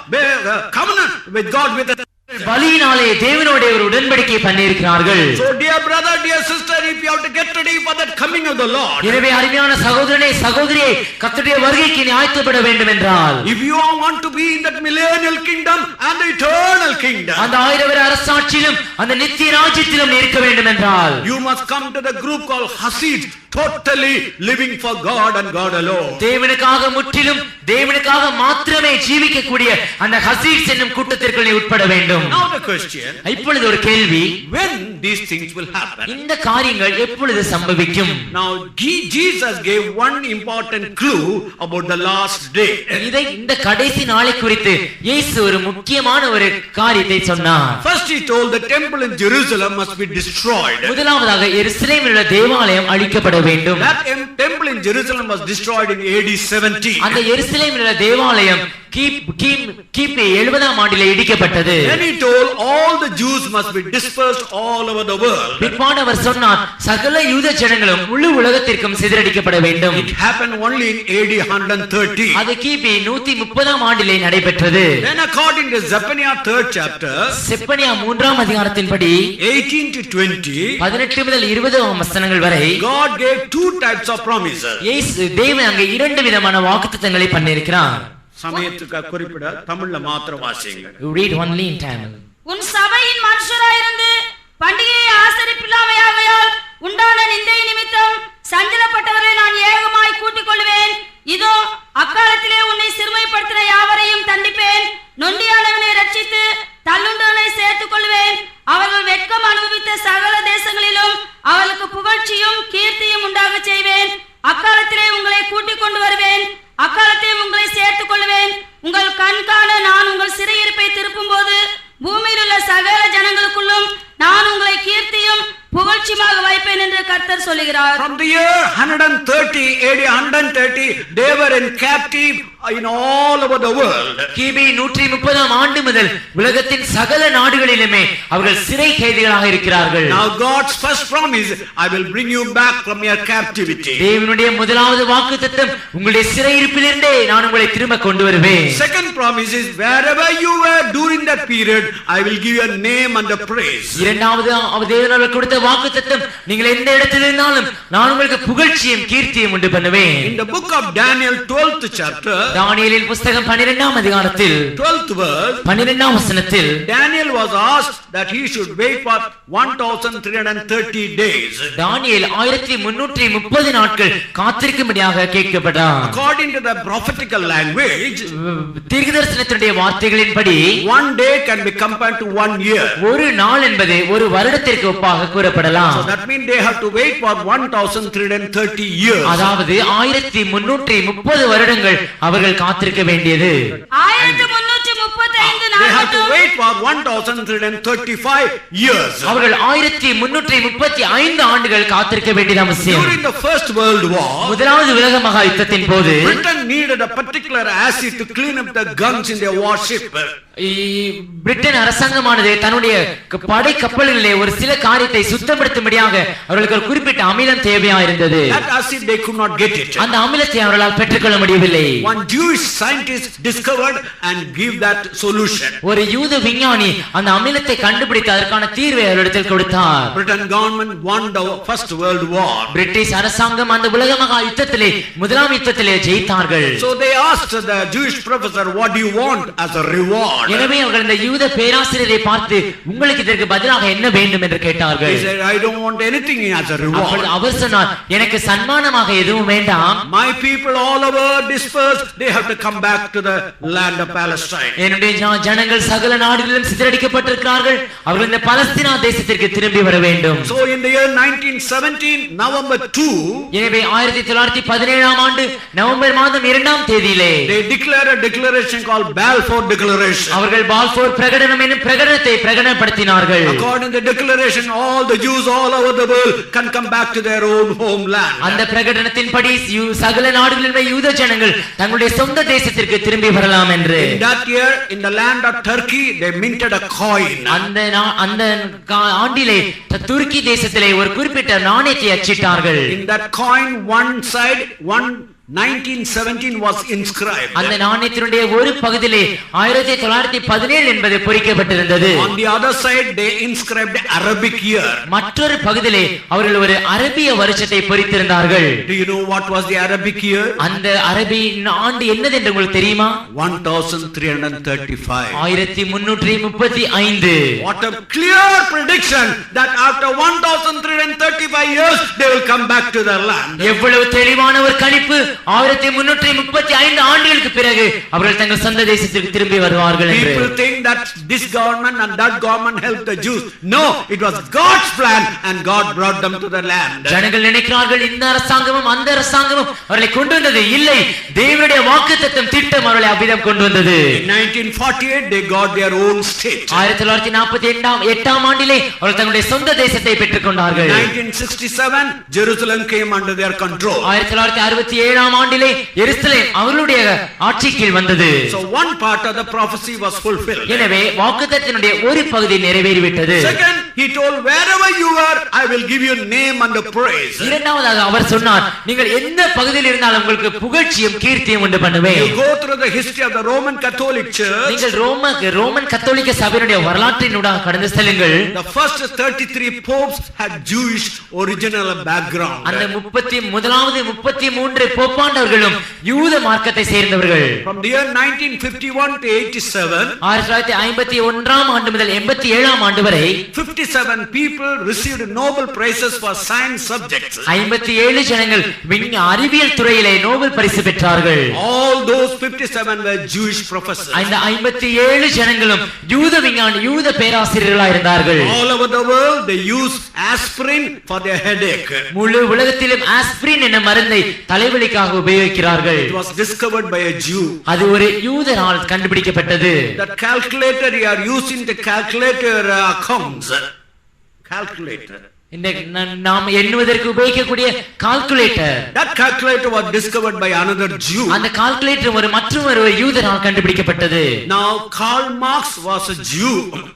with பலியினாலே தேவனோடு ஒரு உடன்படிக்கை பண்ணியிருக்கிறார்கள். So dear brother, dear sister, if you have to get ready for that coming of the Lord, எனவே அருமையான சகோதரனே சகோதரியே, கர்த்தருடைய வருகைக்கு நீ ஆயத்தப்பட வேண்டும் என்றால், if you want to be in that millennial kingdom and the eternal kingdom, அந்த 1000 வருட அரசாட்சியிலும் அந்த நித்திய ராஜ்யத்திலும் நீ இருக்க வேண்டும் என்றால், you must come to the group called Hasids, totally living for God and God alone. தேவனுக்காக முற்றிலும் தேவனுக்காக மாத்திரமே ஜீவிக்கக்கூடிய அந்த ஹசீட்ஸ் என்னும் கூட்டத்திற்கு நீ உட்பட வேண்டும். Now the question, இப்பொழுது ஒரு கேள்வி, when these things will happen? இந்த காரியங்கள் எப்பொழுது சம்பவிக்கும்? Now Jesus gave one important clue about the last day. இதை இந்த கடைசி நாளை குறித்து இயேசு ஒரு முக்கியமான ஒரு காரியத்தை சொன்னார். First he told the temple in Jerusalem must be destroyed. முதலாவதாக எருசலேமில் உள்ள தேவாலயம் அழிக்கப்பட வேண்டும். That temple in Jerusalem was destroyed in AD 70. அந்த எருசலேமில் உள்ள தேவாலயம் கிபி 70ஆம் ஆண்டிலே இடிக்கப்பட்டது. Then he told all the Jews must be dispersed all over the world. பிற்பாடு அவர் சொன்னார் சகல யூத ஜனங்களும் முழு உலகத்திற்கும் சிதறடிக்கப்பட வேண்டும். It happened only in AD 130. அது கிபி 130ஆம் ஆண்டிலே நடைபெற்றது. Then according to Zephaniah 3rd chapter, Zephaniah 3ஆம் அதிகாரத்தின்படி 18 to 20, 18 முதல் 20ஆம் வசனங்கள் வரை God gave two types of promises. தேவன் அங்கே இரண்டு விதமான வாக்குத்தத்தங்களை பண்ணியிருக்கிறார். சமயத்துக்கு குறிப்பிட தமிழ்ல மாத்திரம் வாசிங்க. You read only in Tamil. உன் சபையின் மனுஷராயிருந்து பண்டிகையை ஆசரிப்பில்லாமையாகையால் உண்டான நிந்தை நிமித்தம் சஞ்சலப்பட்டவரை நான் ஏகமாய் கூட்டிக் கொள்வேன். இதோ அக்காலத்திலே உன்னை சிறுமைப்படுத்தின யாவரையும் தண்டிப்பேன். நொண்டியானவனை ரட்சித்து தள்ளுண்டவனை சேர்த்துக் கொள்வேன். அவர்கள் வெட்கம் அனுபவித்த சகல தேசங்களிலும் அவர்களுக்கு புகழ்ச்சியும் கீர்த்தியும் உண்டாக செய்வேன். அக்காலத்திலே உங்களை கூட்டிக் கொண்டு வருவேன். அக்காலத்தை உங்களை சேர்த்துக் கொள்வேன். உங்கள் கண் காண நான் உங்கள் சிறையிருப்பை திருப்பும் போது பூமியில் உள்ள சகல ஜனங்களுக்குள்ளும் நான் உங்களை கீர்த்தியும் புகழ்ச்சியாக வைப்பேன் என்று கர்த்தர் சொல்லுகிறார். From the year 130 AD 130 they were in captive in all over the world. கிபி 130ஆம் ஆண்டு முதல் உலகத்தின் சகல நாடுகளிலுமே அவர்கள் சிறை கைதிகளாக இருக்கிறார்கள். Now God's first promise, I will bring you back from your captivity. தேவனுடைய முதலாவது வாக்குத்தத்தம் உங்களுடைய சிறையிருப்பிலிருந்தே நான் உங்களை திரும்ப கொண்டு வருவேன். Second promise is wherever you were during that period I will give you a name and a praise. இரண்டாவது தேவன் அவர்களுக்கு கொடுத்த வாக்குத்தத்தம் நீங்கள் எந்த இடத்தில் இருந்தாலும் நான் உங்களுக்கு புகழ்ச்சியும் கீர்த்தியும் உண்டு பண்ணுவேன். In the book of Daniel 12th chapter, தானியேலின் புத்தகம் 12ஆம் அதிகாரத்தில் 12th verse, 12ஆம் வசனத்தில் Daniel was asked that he should wait for 1330 days. தானியேல் 1330 நாட்கள் காத்திருக்கும்படியாக கேட்கப்பட்டார். According to the prophetical language, தீர்க்கதரிசனத்தினுடைய வார்த்தைகளின்படி one day can be compared to 1 year. ஒரு நாள் என்பது ஒரு வருடத்திற்கு ஒப்பாக கூறப்படலாம். So that means they have to wait for 1330 years. அதாவது 1330 வருடங்கள் அவர்கள் காத்திருக்க வேண்டியது. 1335 They have to நாட்கள் wait for 1335 years. அவர்கள் 1335 ஆண்டுகள் காத்திருக்க வேண்டியது அவசியம். During the First World War, முதலாவது உலக மகா யுத்தத்தின் போது Britain needed a particular acid to clean up the guns in their warship. Britain அரசாங்கமானது தன்னுடைய படை கப்பல்களிலே ஒரு சில காரியத்தை சுத்தப்படுத்தும்படியாக அவர்களுக்கு ஒரு குறிப்பிட்ட அமிலம் தேவையா இருந்தது. That acid they could not get it. அந்த அமிலத்தை அவர்களால் பெற்றுக்கொள்ள முடியவில்லை. One Jewish scientist discovered and gave that solution. ஒரு யூத விஞ்ஞானி அந்த அமிலத்தை கண்டுபிடித்து அதற்கான தீர்வை அவரிடத்தில் கொடுத்தார். Britain government won the First World War. British அரசாங்கம் அந்த உலக மகா யுத்தத்திலே முதலாம் யுத்தத்திலே ஜெயித்தார்கள். So they asked the Jewish professor, what do you want as a reward? எனவே அவர்கள் இந்த யூத பேராசிரியரை பார்த்து உங்களுக்கு இதற்கு பதிலாக என்ன வேண்டும் என்று கேட்டார்கள். He said, I don't want anything as a reward. அவர் சொன்னார், எனக்கு சன்மானமாக எதுவும் வேண்டாம். My people all over dispersed, they have to come back to the land of Palestine. என்னுடைய ஜனங்கள் சகல நாடுகளிலும் சிதறடிக்கப்பட்டிருக்கிறார்கள், அவர்கள் இந்த பலஸ்தீனா தேசத்திற்கு திரும்பி வர வேண்டும். So in the year 1917, November 2, எனவே 1917ஆம் ஆண்டு நவம்பர் மாதம் 2ஆம் தேதியிலே they declare a declaration called Balfour Declaration. அவர்கள் பால்போர் பிரகடனம் என்னும் பிரகடனத்தை பிரகடனப்படுத்தினார்கள். According to the declaration, all the Jews all over the world can come back to their own homeland. அந்த பிரகடனத்தின்படி சகல நாடுகளில் உள்ள யூத ஜனங்கள் தங்களுடைய சொந்த தேசத்திற்கு திரும்பி வரலாம் என்று. In that year, in the land of Turkey, they minted a coin. அந்த ஆண்டிலே துருக்கி தேசத்திலே ஒரு குறிப்பிட்ட நாணயத்தை அச்சிட்டார்கள். In that coin, one side, 1917 was inscribed. அந்த நாணயத்தினுடைய ஒரு பகுதியிலே 1917 என்பது பொறிக்கப்பட்டிருந்தது. On the other side, they inscribed Arabic year. மற்றொரு பகுதியிலே அவர்கள் ஒரு அரபிய வருஷத்தை பொறித்திருந்தார்கள். Do you know what was the Arabic year? அந்த அரபி ஆண்டு என்னது என்று உங்களுக்கு தெரியுமா? 1335. 1335. What a clear prediction that after 1335 years they will come back to their land. எவ்வளவு தெளிவான ஒரு கணிப்பு! 1335 ஆண்டுகளுக்கு பிறகு அவர்கள் தங்கள் சொந்த தேசத்திற்கு திரும்பி வருவார்கள் என்று. People think that this government and that government helped the Jews. No, it was God's plan and God brought them to the land. ஜனங்கள் நினைக்கிறார்கள் இந்த அரசாங்கமும் அந்த அரசாங்கமும் அவர்களை கொண்டு வந்தது. இல்லை, தேவனுடைய வாக்குத்தத்தம் திட்டம் அவர்களை அவ்விதம் கொண்டு வந்தது. In 1948 they got their own state. 1948ஆம் ஆண்டிலே அவர்கள் தங்களுடைய சொந்த தேசத்தை பெற்றுக் கொண்டார்கள். 1967 Jerusalem came under their control. 1967ஆம் ஆண்டிலே எருசலேம் அவர்களுடைய ஆட்சி கீழ் வந்தது. So one part of the prophecy was fulfilled. எனவே வாக்குத்தத்தத்தினுடைய ஒரு பகுதி நிறைவேறிவிட்டது. Second, he told, wherever you are, I will give you name and the praise. இரண்டாவதாக அவர் சொன்னார், நீங்கள் எந்த பகுதியில் இருந்தாலும் உங்களுக்கு புகழ்ச்சியும் கீர்த்தியும் உண்டு பண்ணுவேன். You go through the history of the Roman Catholic Church. நீங்கள் ரோமன் கத்தோலிக்க சபையினுடைய வரலாற்றினூடாக கடந்து செல்லுங்கள். The first 33 popes had Jewish original background. அந்த 31வது 33 போப்பாண்டவர்களும் யூத மார்க்கத்தை சேர்ந்தவர்கள். From the year 1951 to 87, 1951ஆம் ஆண்டு முதல் 87ஆம் ஆண்டு வரை 57 people received Nobel prizes for science subjects. 57 ஜனங்கள் அறிவியல் துறையிலே நோபல் பரிசு பெற்றார்கள். All those 57 were Jewish professors. இந்த 57 ஜனங்களும் யூத பேராசிரியர்களாக இருந்தார்கள். All over the world they use aspirin for their headache. முழு உலகத்திலும் ஆஸ்பிரின் என்ற மருந்தை தலைவலிக்காக உபயோகிக்கிறார்கள். It was discovered by a Jew. அது ஒரு யூதரால் கண்டுபிடிக்கப்பட்டது. That calculator you are using to calculate your accounts. Calculator. நாம் எண்ணுவதற்கு உபயோகிக்கக்கூடிய calculator. That calculator was discovered by another Jew. அந்த கால்குலேட்டர் மற்றொரு யூதரால் கண்டுபிடிக்கப்பட்டது. Now Karl Marx was a Jew.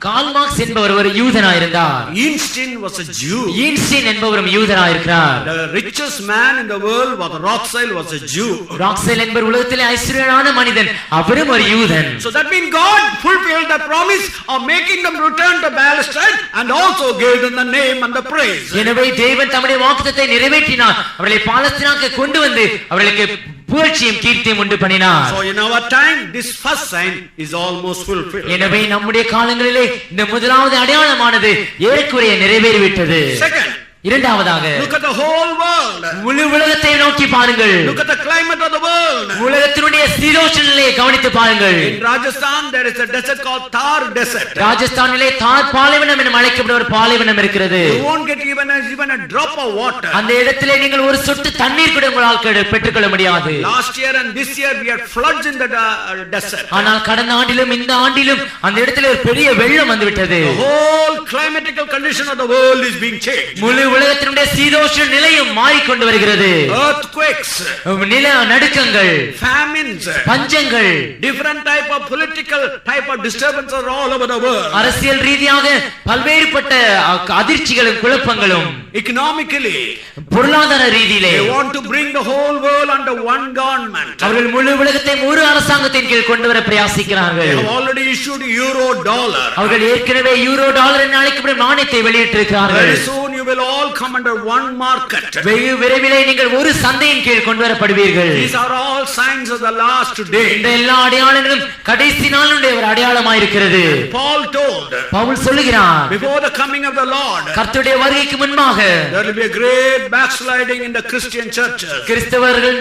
Karl Marx என்பவர் ஒரு யூதனாக இருந்தார். Einstein was a Jew. Einstein என்பவரும் யூதனாக இருக்கிறார். The richest man in the world was Rothschild was a Jew. ராக்ஸ்வெல் என்பவர் உலகத்திலே ஐஸ்வர்யமான மனிதன், அவரும் ஒரு யூதன். So that means God fulfilled the promise of making them return to Palestine and also gave them the name and the praise. எனவே தேவன் தம்முடைய வாக்குத்தத்தத்தை நிறைவேற்றினார். அவர்களை பாலஸ்தீனாவுக்கு கொண்டு வந்து அவர்களுக்கு புகழ்ச்சியும் கீர்த்தியும் உண்டு பண்ணினார். So in our time this first sign is almost fulfilled. எனவே நம்முடைய காலங்களிலே இந்த முதலாவது அடையாளமானது ஏறக்குறைய நிறைவேறிவிட்டது. Second, இரண்டாவதாக look at the whole world. முழு உலகத்தை நோக்கி பாருங்கள். Look at the climate of the world. உலகத்தினுடைய சீதோஷ்ண நிலையை கவனித்து பாருங்கள். In Rajasthan there is a desert called Thar desert. ராஜஸ்தானிலே தார் பாலைவனம் என அழைக்கப்படும் ஒரு பாலைவனம் இருக்கிறது. You won't get even a drop of water. அந்த இடத்திலே நீங்கள் ஒரு சொட்டு தண்ணீர் கூட உங்களால் பெற்றுக்கொள்ள முடியாது. Last year and this year we had floods in the desert. ஆனால் கடந்த ஆண்டிலும் இந்த ஆண்டிலும் அந்த இடத்திலே ஒரு பெரிய வெள்ளம் வந்துவிட்டது. The whole climatical condition of the world is being changed. முழு உலகத்தினுடைய சீதோஷ்ண நிலையும் மாறிக்கொண்டு வருகிறது. Earthquakes, நில நடுக்கங்கள், famines, பஞ்சங்கள், different type of political type of disturbances are all over the world. அரசியல் ரீதியாக பல்வேறுபட்ட அதிர்ச்சிகளும் குழப்பங்களும், Economically பொருளாதார ரீதியிலே they want to bring the whole world under one government. அவர்கள் முழு உலகத்தை ஒரு அரசாங்கத்தின் கீழ் கொண்டு வர பிரயாசிக்கிறார்கள். They have already issued euro dollar. அவர்கள் ஏற்கனவே யூரோ டாலர் என அழைக்கப்படும் நாணயத்தை வெளியிட்டிருக்கிறார்கள். Very soon you you will all come under one market. வெகு விரைவிலே நீங்கள் ஒரு சந்தையின் கீழ் கொண்டு வரப்படுவீர்கள். These are all signs of the last day. இந்த எல்லா அடையாளங்களும் கடைசி நாளுடைய ஒரு அடையாளமாய் இருக்கிறது. Paul told, பவுல் சொல்லுகிறார், before the coming of the Lord, கர்த்தருடைய வருகைக்கு முன்பாக there will be a great backsliding in the Christian churches. கிறிஸ்தவர்கள்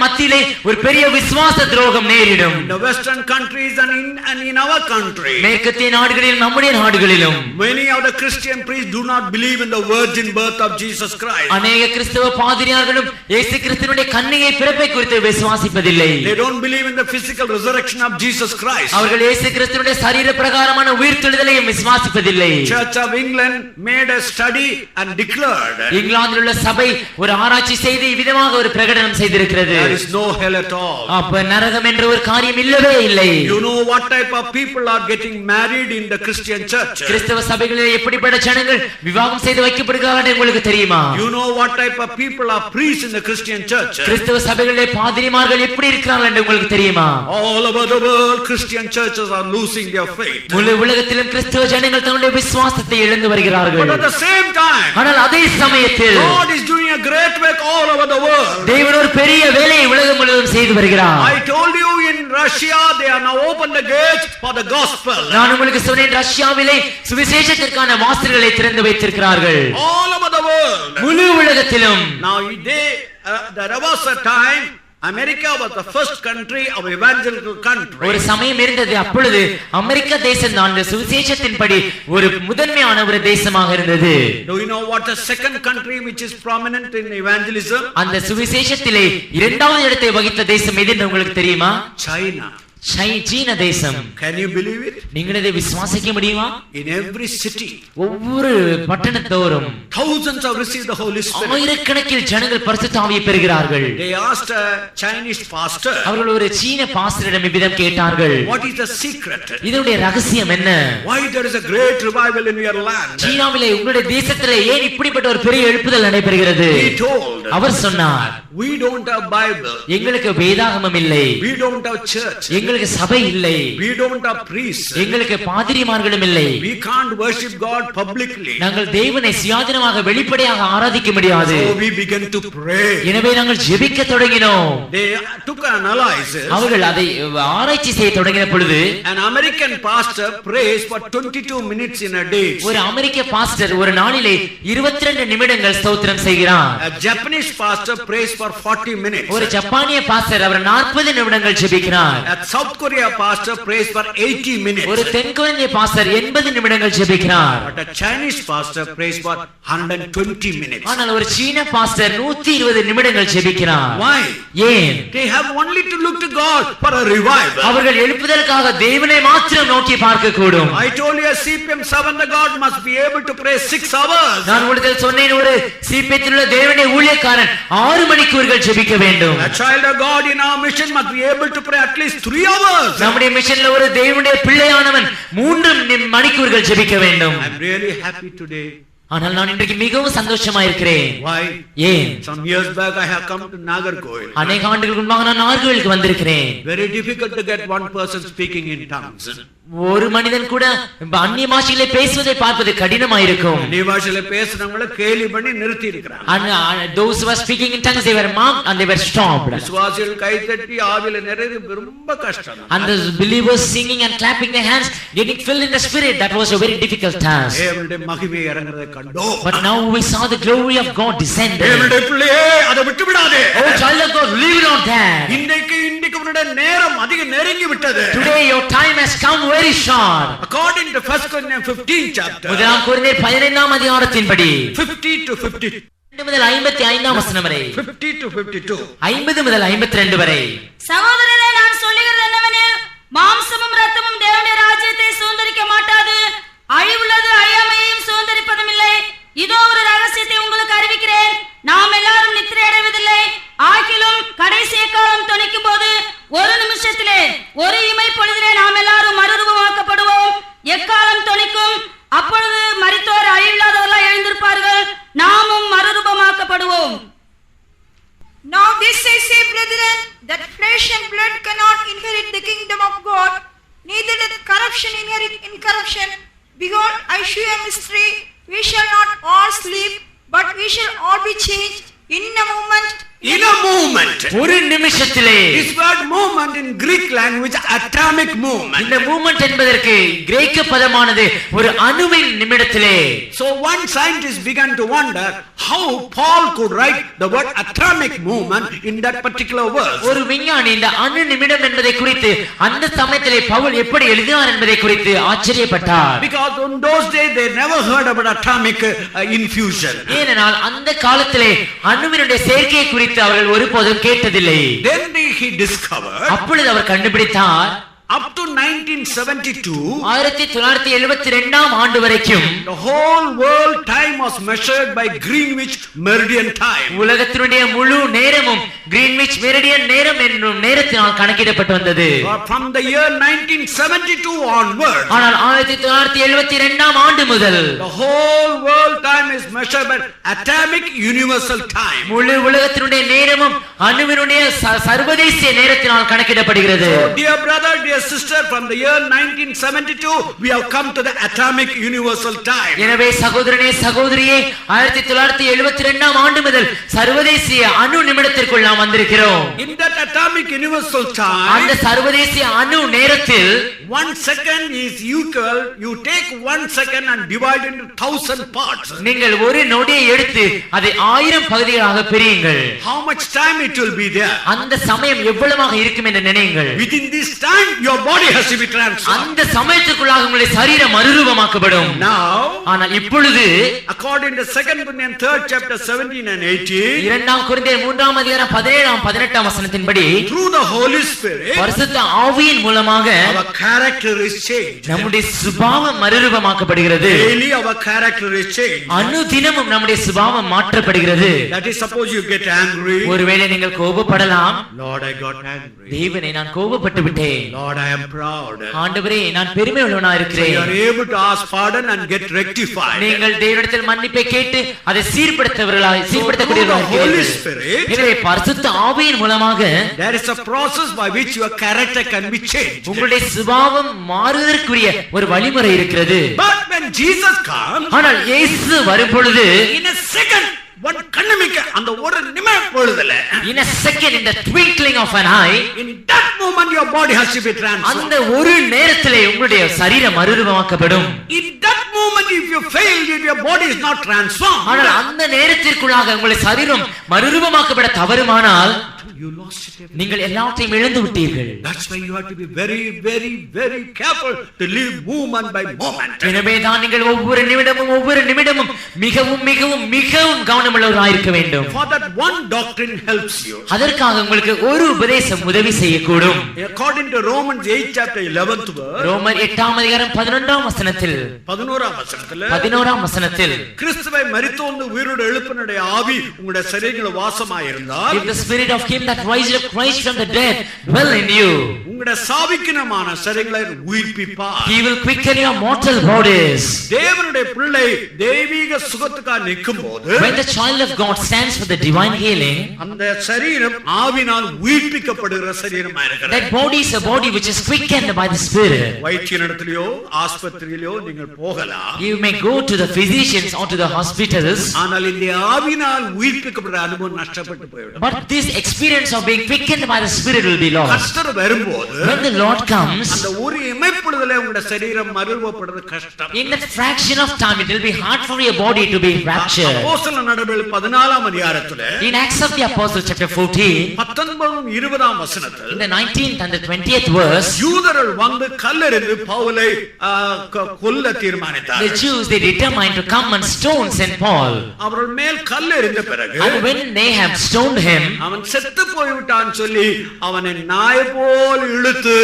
மத்தியிலே ஒரு பெரிய விசுவாச துரோகம் நேரிடும். In the western countries and in our country, மேற்கத்திய நாடுகளிலும் நம்முடைய நாடுகளிலும் many of the Christian priests do not believe in the virgin birth of Jesus Christ. அநேக கிறிஸ்தவ பாதிரியார்களும் இயேசு கிறிஸ்துவினுடைய கன்னிகை பிறப்பை குறித்து விசுவாசிப்பதில்லை. They don't believe in the physical resurrection of Jesus Christ. அவர்கள் இயேசு கிறிஸ்துவினுடைய சரீர பிரகாரமான உயிர்த்தெழுதலையும் விசுவாசிப்பதில்லை. Church of England made a study and declared, இங்கிலாந்தில் உள்ள சபை ஒரு ஆராய்ச்சி செய்து இவ்விதமாக ஒரு பிரகடனம் செய்திருக்கிறது. there is no hell at all. அப்ப நரகம் என்ற ஒரு காரியம் இல்லவே இல்லை. You know what type of people are getting married in the Christian church? கிறிஸ்தவ சபைகளில் எப்படிப்பட்ட ஜனங்கள் விவாகம் செய்து வைக்கப்படுகிறார்கள் உங்களுக்கு தெரியுமா? You know what type of people are priests in the Christian church? கிறிஸ்தவ சபைகளிலே பாதிரிமார்கள் எப்படி இருக்கிறார்கள் என்று உங்களுக்கு தெரியுமா? All over the world Christian churches are losing their faith. முழு உலகத்திலும் கிறிஸ்தவ ஜனங்கள் தங்களுடைய விசுவாசத்தை இழந்து வருகிறார்கள். But at the same time, ஆனால் அதே சமயத்தில் God is doing a great work all over the world. தேவன் ஒரு பெரிய வேலையை உலகம் முழுவதும் செய்து வருகிறார். I told you in Russia they are now open the gates for the gospel. நான் உங்களுக்கு சொன்னேன், ரஷ்யாவிலே சுவிசேஷத்திற்கான வாசல்களை திறந்து வைத்திருக்கிறார்கள். All over the world. முழு உலகத்திலும். Now there was a time America was the first country of evangelical country. ஒரு சமயம் இருந்தது, அப்பொழுது அமெரிக்கா தேசம் தான் சுவிசேஷத்தின்படி ஒரு முதன்மையான ஒரு தேசமாக இருந்தது. Do you know what the second country which is prominent in evangelism? அந்த சுவிசேஷத்திலே இரண்டாவது இடத்தை வகித்த தேசம் எது என்று உங்களுக்கு தெரியுமா? China. சீன தேசம். Can you believe it? நீங்கள் இதை விசுவாசிக்க முடியுமா? In every city, ஒவ்வொரு பட்டணத்தோறும் thousands have received the Holy Spirit. ஆயிரக்கணக்கில் ஜனங்கள் பரிசுத்த ஆவியை பெறுகிறார்கள். They asked a Chinese pastor, அவர்கள் ஒரு சீன பாஸ்டரிடம் இவ்விதம் கேட்டார்கள், what is the secret? இதனுடைய ரகசியம் என்ன? Why there is a great revival in your land? சீனாவிலே உங்களுடைய தேசத்திலே ஏன் இப்படிப்பட்ட ஒரு பெரிய எழுப்புதல் நடைபெறுகிறது? He told, அவர் சொன்னார், we don't have Bible. எங்களுக்கு வேதாகமம் இல்லை. We don't have church. எங்களுக்கு சபை இல்லை. We don't have priests. எங்களுக்கு பாதிரிமார்களும் இல்லை. We can't worship God publicly. நாங்கள் தேவனை சுயாதீனமாக வெளிப்படையாக ஆராதிக்க முடியாது. So we began to pray. எனவே நாங்கள் ஜெபிக்க தொடங்கினோம். They took an analysis. அவர்கள் அதை ஆராய்ச்சி செய்ய தொடங்கின பொழுது, An American pastor prays for 22 minutes in a day. ஒரு அமெரிக்க பாஸ்டர் ஒரு நாளிலே 22 நிமிடங்கள் ஸ்தோத்திரம் செய்கிறார். A Japanese pastor prays for 40 minutes. ஒரு ஜப்பானிய பாஸ்டர் அவர் 40 நிமிடங்கள் ஜெபிக்கிறார். A South Korea pastor prays for 80 minutes. ஒரு தென்கொரிய பாஸ்டர் 80 நிமிடங்கள் ஜெபிக்கிறார். But a Chinese pastor prays for 120 minutes. ஆனால் ஒரு சீன பாஸ்டர் 120 நிமிடங்கள் ஜெபிக்கிறார். Why? ஏன்? They have only to look to God for a revival. அவர்கள் எழுப்புதலுக்காக தேவனை மாத்திரம் நோக்கி பார்க்க கூடும். I told you a CPM 7 the God must be able to pray 6 hours. நான் உங்களுக்கு சொன்னேன், ஒரு சிபிஎத்தில் உள்ள தேவனுடைய ஊழியக்காரன் 6 மணிக்கூர்கள் ஜெபிக்க வேண்டும். A child of God in our mission must be able to pray at least 3 hours. நம்முடைய மிஷன்ல ஒரு தேவனுடைய பிள்ளையானவன் 3 மணிக்கூர்கள் ஜெபிக்க வேண்டும். I'm really happy today. ஆனால் நான் இன்றைக்கு மிகவும் சந்தோஷமா இருக்கிறேன். Why? ஏன்? Some years back I have come to Nagarkoil. அநேக ஆண்டுகளுக்கு முன்பாக நான் நாகர்கோவிலுக்கு வந்திருக்கிறேன். Very difficult to get one person speaking in tongues. ஒரு மனிதன் கூட அந்நிய பாஷையிலே பேசுவதை பார்ப்பது கடினமாயிருக்கும். அந்நிய பாஷையில பேசுறவங்கள கேலி பண்ணி நிறுத்தி இருக்காங்க. Those who were speaking in tongues, they were mocked and they were stopped. விசுவாசிகள் கை தட்டி ஆவியில நிறைய ரொம்ப கஷ்டம். And the believers singing and clapping their hands, getting filled in the spirit, that was a very difficult task. தேவனுடைய மகிமை இறங்குறதை கண்டோம். But now we saw the glory of God descend. தேவனுடைய பிள்ளையே அதை விட்டு விடாதே. Oh child of God, leave it on that. இன்றைக்கு உன்னுடைய நேரம் அதிக நெருங்கி விட்டது. Today your time has come very short. According to 1 Corinthians 15 chapter. முதலாம் கொரிந்தியர் 15ஆம் அதிகாரத்தின்படி 50 to 52. 2 முதல் 55ஆம் வசனம் வரை, 50 to 52. 50 முதல் 52 வரை. சகோதரரே, நான் சொல்லுகிறது என்னவெனில், மாம்சமும் இரத்தமும் தேவனுடைய ராஜ்யத்தை சுதந்தரிக்க மாட்டாது. அழிவுள்ளது அழியாமையையும் சுதந்தரிப்பதும் இல்லை. இதோ ஒரு ரகசியத்தை உங்களுக்கு அறிவிக்கிறேன். நாம் எல்லாரும் நித்திரை அடைவதில்லை. ஆகிலும் கடைசி காலம் தொனிக்கும் போது ஒரு நிமிஷத்திலே, ஒரு இமை பொழுதிலே நாம் எல்லாரும் மறுரூபமாக்கப்படுவோம். எக்காலம் தொனிக்கும், அப்பொழுது மரித்தோர் அழிவில்லாதவர்களாய் எழுந்திருப்பார்கள், நாமும் மறுரூபமாக்கப்படுவோம். Now this I say, brethren, that flesh and blood cannot inherit the kingdom of God, neither doth corruption inherit incorruption. Behold, I shew a mystery. we shall not all sleep, but we shall all be changed in a moment. In a moment. ஒரு நிமிஷத்திலே. This word moment in Greek language, atomic movement. இந்த மூமெண்ட் என்பதற்கு கிரேக்க பதமானது ஒரு அணுவின் நிமிடத்திலே. So one scientist began to wonder how Paul could write the word atomic movement in that particular verse. ஒரு விஞ்ஞானி இந்த அணு நிமிடம் என்பதை குறித்து அந்த சமயத்திலே பவுல் எப்படி எழுதினார் என்பதை குறித்து ஆச்சரியப்பட்டார். Because in those days they never heard about atomic infusion. ஏனென்றால் அந்த காலத்திலே அணுவினுடைய சேர்க்கையை குறித்து அவர்கள் ஒருபோதும் கேட்டதில்லை. Then he discovered, அப்பொழுது அவர் கண்டுபிடித்தார், up to 1972 1972 ஆண்டு வரைக்கும் the whole world time was measured by Greenwich Meridian time. உலகத்தினுடைய முழு நேரமும் கிரீன்விச் மெரிடியன் நேரம் என்னும் நேரத்தினால் கணக்கிடப்பட்டு வந்தது. From the year 1972 onward, ஆனால் 1972 ஆண்டு முதல் the whole world time is measured by atomic universal time. முழு உலகத்தினுடைய நேரமும் அணுவினுடைய சர்வதேச நேரத்தினால் கணக்கிடப்படுகிறது. So dear brother, dear sister, from the year 1972 we have come to the atomic universal time. எனவே சகோதரனே சகோதரியே 1972 ஆண்டு முதல் சர்வதேச அணு நிமிடத்திற்குள் நாம் வந்திருக்கிறோம். In that atomic universal time, அந்த சர்வதேச அணு நேரத்தில் 1 second is equal, you take 1 second and divide into 1000 parts. நீங்கள் ஒரு நொடியை எடுத்து அதை 1000 பகுதிகளாக பிரியுங்கள். How much time it will be there? அந்த சமயம் எவ்வளவாக இருக்கும் என்று நினையுங்கள். Within this time your body has to be transformed. அந்த சமயத்துக்குள்ளாக உங்களுடைய சரீரம் மறுரூபமாக்கப்படும். Now, ஆனால் இப்பொழுது according to 2 Corinthians 3rd chapter 17 and 18, 2 கொரிந்தியர் 3ஆம் அதிகாரம் 17 18 வசனத்தின்படி through the Holy Spirit பரிசுத்த ஆவியின் மூலமாக our character is changed. நம்முடைய சுபாவம் மறுரூபமாக்கப்படுகிறது. Daily our character is changed. அனுதினமும் நம்முடைய சுபாவம் மாற்றப்படுகிறது. That is, suppose you get angry. ஒருவேளை நீங்கள் கோபப்படலாம். Lord, I got angry. தேவனே நான் கோபப்பட்டு விட்டேன். Lord, I am proud. ஆண்டவரே நான் பெருமை உள்ளவனாய் So இருக்கிறேன். you are able to ask pardon and get rectified. நீங்கள் தேவனிடத்தில் மன்னிப்பை கேட்டு அதை சீர்படுத்தக்கூடியவர்களாய் Holy Spirit, எனவே பரிசுத்த ஆவியின் மூலமாக there is a process by which your character can be changed. உங்களுடைய சுபாவம் மாறுவதற்குரிய ஒரு வழிமுறை இருக்கிறது. But when Jesus comes, ஆனால் இயேசு வரும் பொழுது in a second, one கண்ணமிக்க அந்த ஒரு நிமிட பொழுதுல, in a second, in the twinkling of an eye, in that moment your body has to be transformed. அந்த ஒரு நேரத்திலே உங்களுடைய சரீரம் மறுரூபமாக்கப்படும். In that moment if you fail, if your body is not transformed, ஆனால் அந்த நேரத்திற்குள்ளாக உங்களுடைய சரீரம் மறுரூபமாக்கப்பட தவறுமானால் you lost it. நீங்கள் எல்லாத்தையும் இழந்து விட்டீர்கள். That's why you have to be very, very, very careful to live moment by moment. எனவே தான் நீங்கள் ஒவ்வொரு நிமிடமும் மிகவும் மிகவும் மிகவும் கவனமுள்ளவராய் இருக்க வேண்டும். For that one doctrine helps you. அதற்காக உங்களுக்கு ஒரு உபதேசம் உதவி செய்யக்கூடும். According to Romans 8 chapter 11th verse, ரோமர் 8ஆம் அதிகாரம் 11ஆம் வசனத்தில் 11ஆம் வசனத்தில் கிறிஸ்துவை மரித்தோர்ந்து உயிரோடு எழுப்பினுடைய ஆவி உங்களுடைய சரீரங்களில் வாசமாயிருந்தால், if the spirit of him that raised up Christ from the dead dwell in you, உங்களுடைய சாவிக்கினமான சரீரங்களை உயிர்ப்பிப்பார். he will quicken your mortal bodies. தேவனுடைய பிள்ளை தெய்வீக சுகத்துக்காக நிற்கும்போது, When the child of God stands for the divine healing, அந்த சரீரம் ஆவினால் உயிர்ப்பிக்கப்படுகிற சரீரமா இருக்கிறது. that body is a body which is quickened by the spirit. வைத்தியனிடத்திலோ ஆஸ்பத்திரியிலோ நீங்கள் போகலாம். You may go to the physicians or to the hospitals, ஆனால் இந்த ஆவினால் உயிர்ப்பிக்கப்படுகிற அனுபவம் நஷ்டப்பட்டு போய்விடும். but this experience of being quickened by the spirit will be lost. கர்த்தர் வரும்போது, When the Lord comes, அந்த ஒரு இமைப்பொழுதுல உங்களுடைய சரீரம் மறுரூபப்படுறது கஷ்டம். in that fraction of time it will be hard for your body to be raptured. அப்போஸ்தலர் நடபடிகள் 14ஆம் அதிகாரத்திலே In Acts of the Apostles chapter 14, 19 20ஆம் வசனத்தில் in the 19th and the 20th verse, யூதர்கள் வந்து கல்லெறிந்து பவுலை கொல்ல தீர்மானித்தார்கள். the Jews, they determined to come and stone St. Paul. அவர்கள் மேல் கல்லெறிந்த பிறகு, And when they have stoned him, அவன் செத்து போய்விட்டான் சொல்லி அவனை நாய் போல் இழுத்து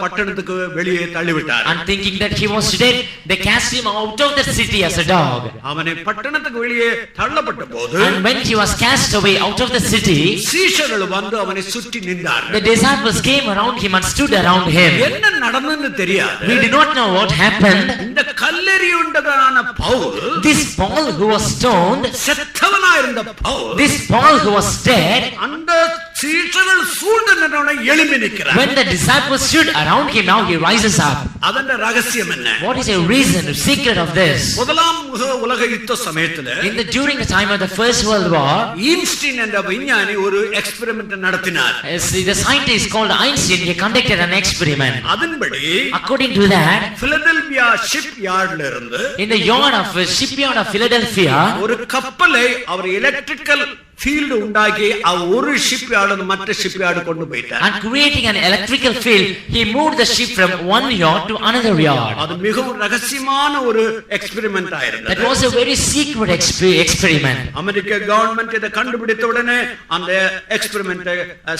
பட்டணத்துக்கு வெளியே தள்ளிவிட்டார். and thinking that he was dead, they cast him out of the city as a dog. அவனை பட்டணத்துக்கு வெளியே தள்ளப்பட்ட போது, And when he was cast away out of the city, சீஷர்கள் வந்து அவனை சுற்றி நின்றார்கள். the disciples came around him and stood around him. என்ன நடந்ததுன்னு தெரியாது. We do not know what happened. இந்த கல்லெறியுண்டதான Pavul, This Paul who was stoned, செத்தவனா இருந்த Pavul, this Paul who was dead, அந்த சீஷர்கள் சூழ்ந்து நின்றவனை எழும்பி நிற்கிறார். When the disciples stood around him, now he rises up. அதன் ரகசியம் என்ன? What is the reason, the secret of this? முதலாம் உலக யுத்த சமயத்துல During the time of the First World War, ஈன்ஸ்டீன் என்ற விஞ்ஞானி ஒரு எக்ஸ்பெரிமெண்ட் நடத்தினார். the scientist called Einstein, he conducted an experiment. அதன்படி According to that, Philadelphia ship யார்ட்ல இருந்து in the yard of shipyard of Philadelphia, ஒரு கப்பலை அவர் எலக்ட்ரிக்கல் ஃபீல்டு உண்டாக்கி ஒரு ஷிப் யார்டு மற்ற ஷிப் யார்டு கொண்டு போயிட்டார். and creating an electrical field, he moved the ship from one yard to another yard. அது மிகவும் ரகசியமான ஒரு எக்ஸ்பெரிமெண்ட் ஆயிருந்தது. That was a very secret experiment. அமெரிக்க கவர்மெண்ட் இதை கண்டுபிடித்த உடனே அந்த எக்ஸ்பெரிமென்ட்டை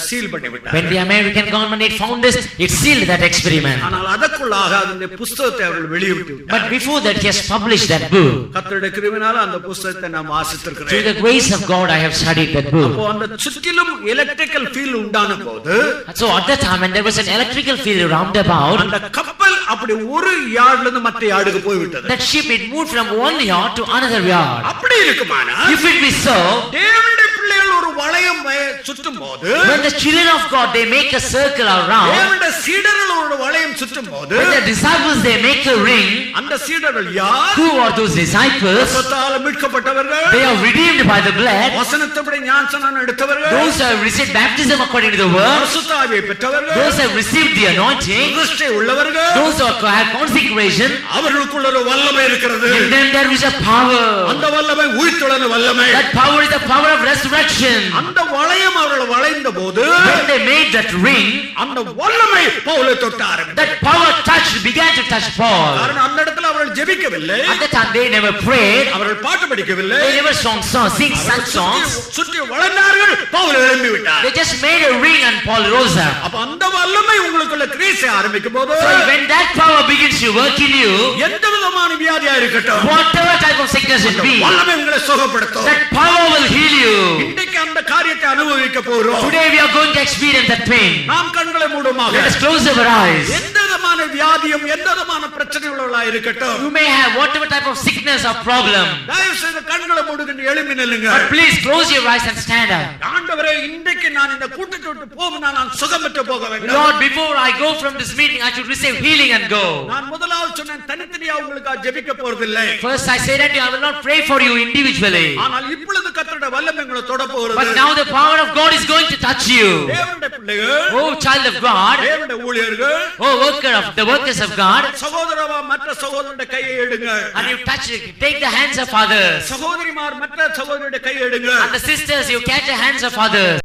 சீல் பண்ணி விட்டார். When the American government it found this, it sealed that experiment. ஆனால் அதற்குள்ளாக அந்த புத்தகத்தை அவர்கள் வெளியிட்டு விட்டார். But before that, he has published that book. கர்த்தருடைய கிருபையினால அந்த புத்தகத்தை நான் வாசித்திருக்கிறேன். Through the grace of God, I have studied that book. அப்போ அந்த சுற்றிலும் எலக்ட்ரிக்கல் ஃபீல்ட் உண்டான போது, So at that time, when there was an electrical field round about, அந்த கப்பல் அப்படி ஒரு யார்ட்ல இருந்து மற்ற யார்டுக்கு போய் விட்டது. that ship it moved from one yard to another yard. அப்படி இருக்குமானா If it be so, தேவனுடைய பிள்ளைகள் ஒரு வளையம் சுற்றும் போது, when the children of God they make a circle around, தேவனுடைய சீடர்கள் ஒரு வளையம் சுற்றும் போது, when the disciples they make a ring, அந்த சீடர்கள் யார்? who are those disciples? ரத்தத்தால் மீட்கப்பட்டவர்கள், They are redeemed by the blood. வசனத்தின்படி ஞானஸ்நானம் எடுத்தவர்கள், Those who have received baptism according to the word. பரிசுத்த ஆவியை பெற்றவர்கள், Those who have received the anointing. கிறிஸ்துவை உள்ளவர்கள், Those who have consecration. அவர்களுக்குள்ள ஒரு வல்லமை இருக்கிறது. In them there is a power. அந்த வல்லமை உயிர்த்தெழுந்த வல்லமை. That power is the power of resurrection. அந்த வளையம் அவர்கள் வளைந்த போது, When they made that ring, அந்த வல்லமை பவுலை தொட்ட ஆரம்பித்தது. that power began to touch Paul. காரணம் அந்த இடத்துல அவர்கள் ஜெபிக்கவில்லை, At that time they never prayed. அவர்கள் பாட்டு படிக்கவில்லை, They never sing songs. சுற்றி வளைந்தார்கள், பவுல் எழும்பி விட்டார். They just made a ring and Paul rose up. அப்ப அந்த வல்லமை உங்களுக்குள்ள கிரியை ஆரம்பிக்கும் போது, So when that power begins to work in you, எந்த விதமான வியாதியா இருக்கட்டும், whatever type of sickness it be, வல்லமை உங்களை சுகப்படுத்தும். that power will heal you. இன்றைக்கு அந்த காரியத்தை அனுபவிக்க போறோம். Today we are going to experience that pain. நாம் கண்களை மூடுமாக Let us close our eyes. எந்த விதமான வியாதியும் எந்த விதமான பிரச்சனைகளா இருக்கட்டும், You may have whatever type of sickness or problem, தயவு செய்து கண்களை மூடுகின்ற எழுப்பி நில்லுங்க. but please close your eyes and stand up. ஆண்டவரே, இன்றைக்கு நான் இந்த கூட்டத்தை விட்டு போகும்போது நான் சுகம் பெற்று போக வேண்டும். Lord, before I go from this meeting, I should receive healing and go. நான் முதலாவது சொன்னேன், தனித்தனியா உங்களுக்காக ஜெபிக்க போறதில்லை. First I said that I will not pray for you individually. ஆனால் இப்பொழுது கர்த்தருடைய வல்லமை உங்களை தொட போகிறது. But now the power of God is going to touch you. தேவனுடைய பிள்ளைகள், Oh child of God, தேவனுடைய ஊழியர்கள், oh the workers of God, சகோதரவா மற்ற சகோதரனுடைய கையை எடுங்க. and you take the hands of others. சகோதரிமார் மற்ற சகோதரனுடைய கையை எடுங்க. And the sisters, you catch the hands of others.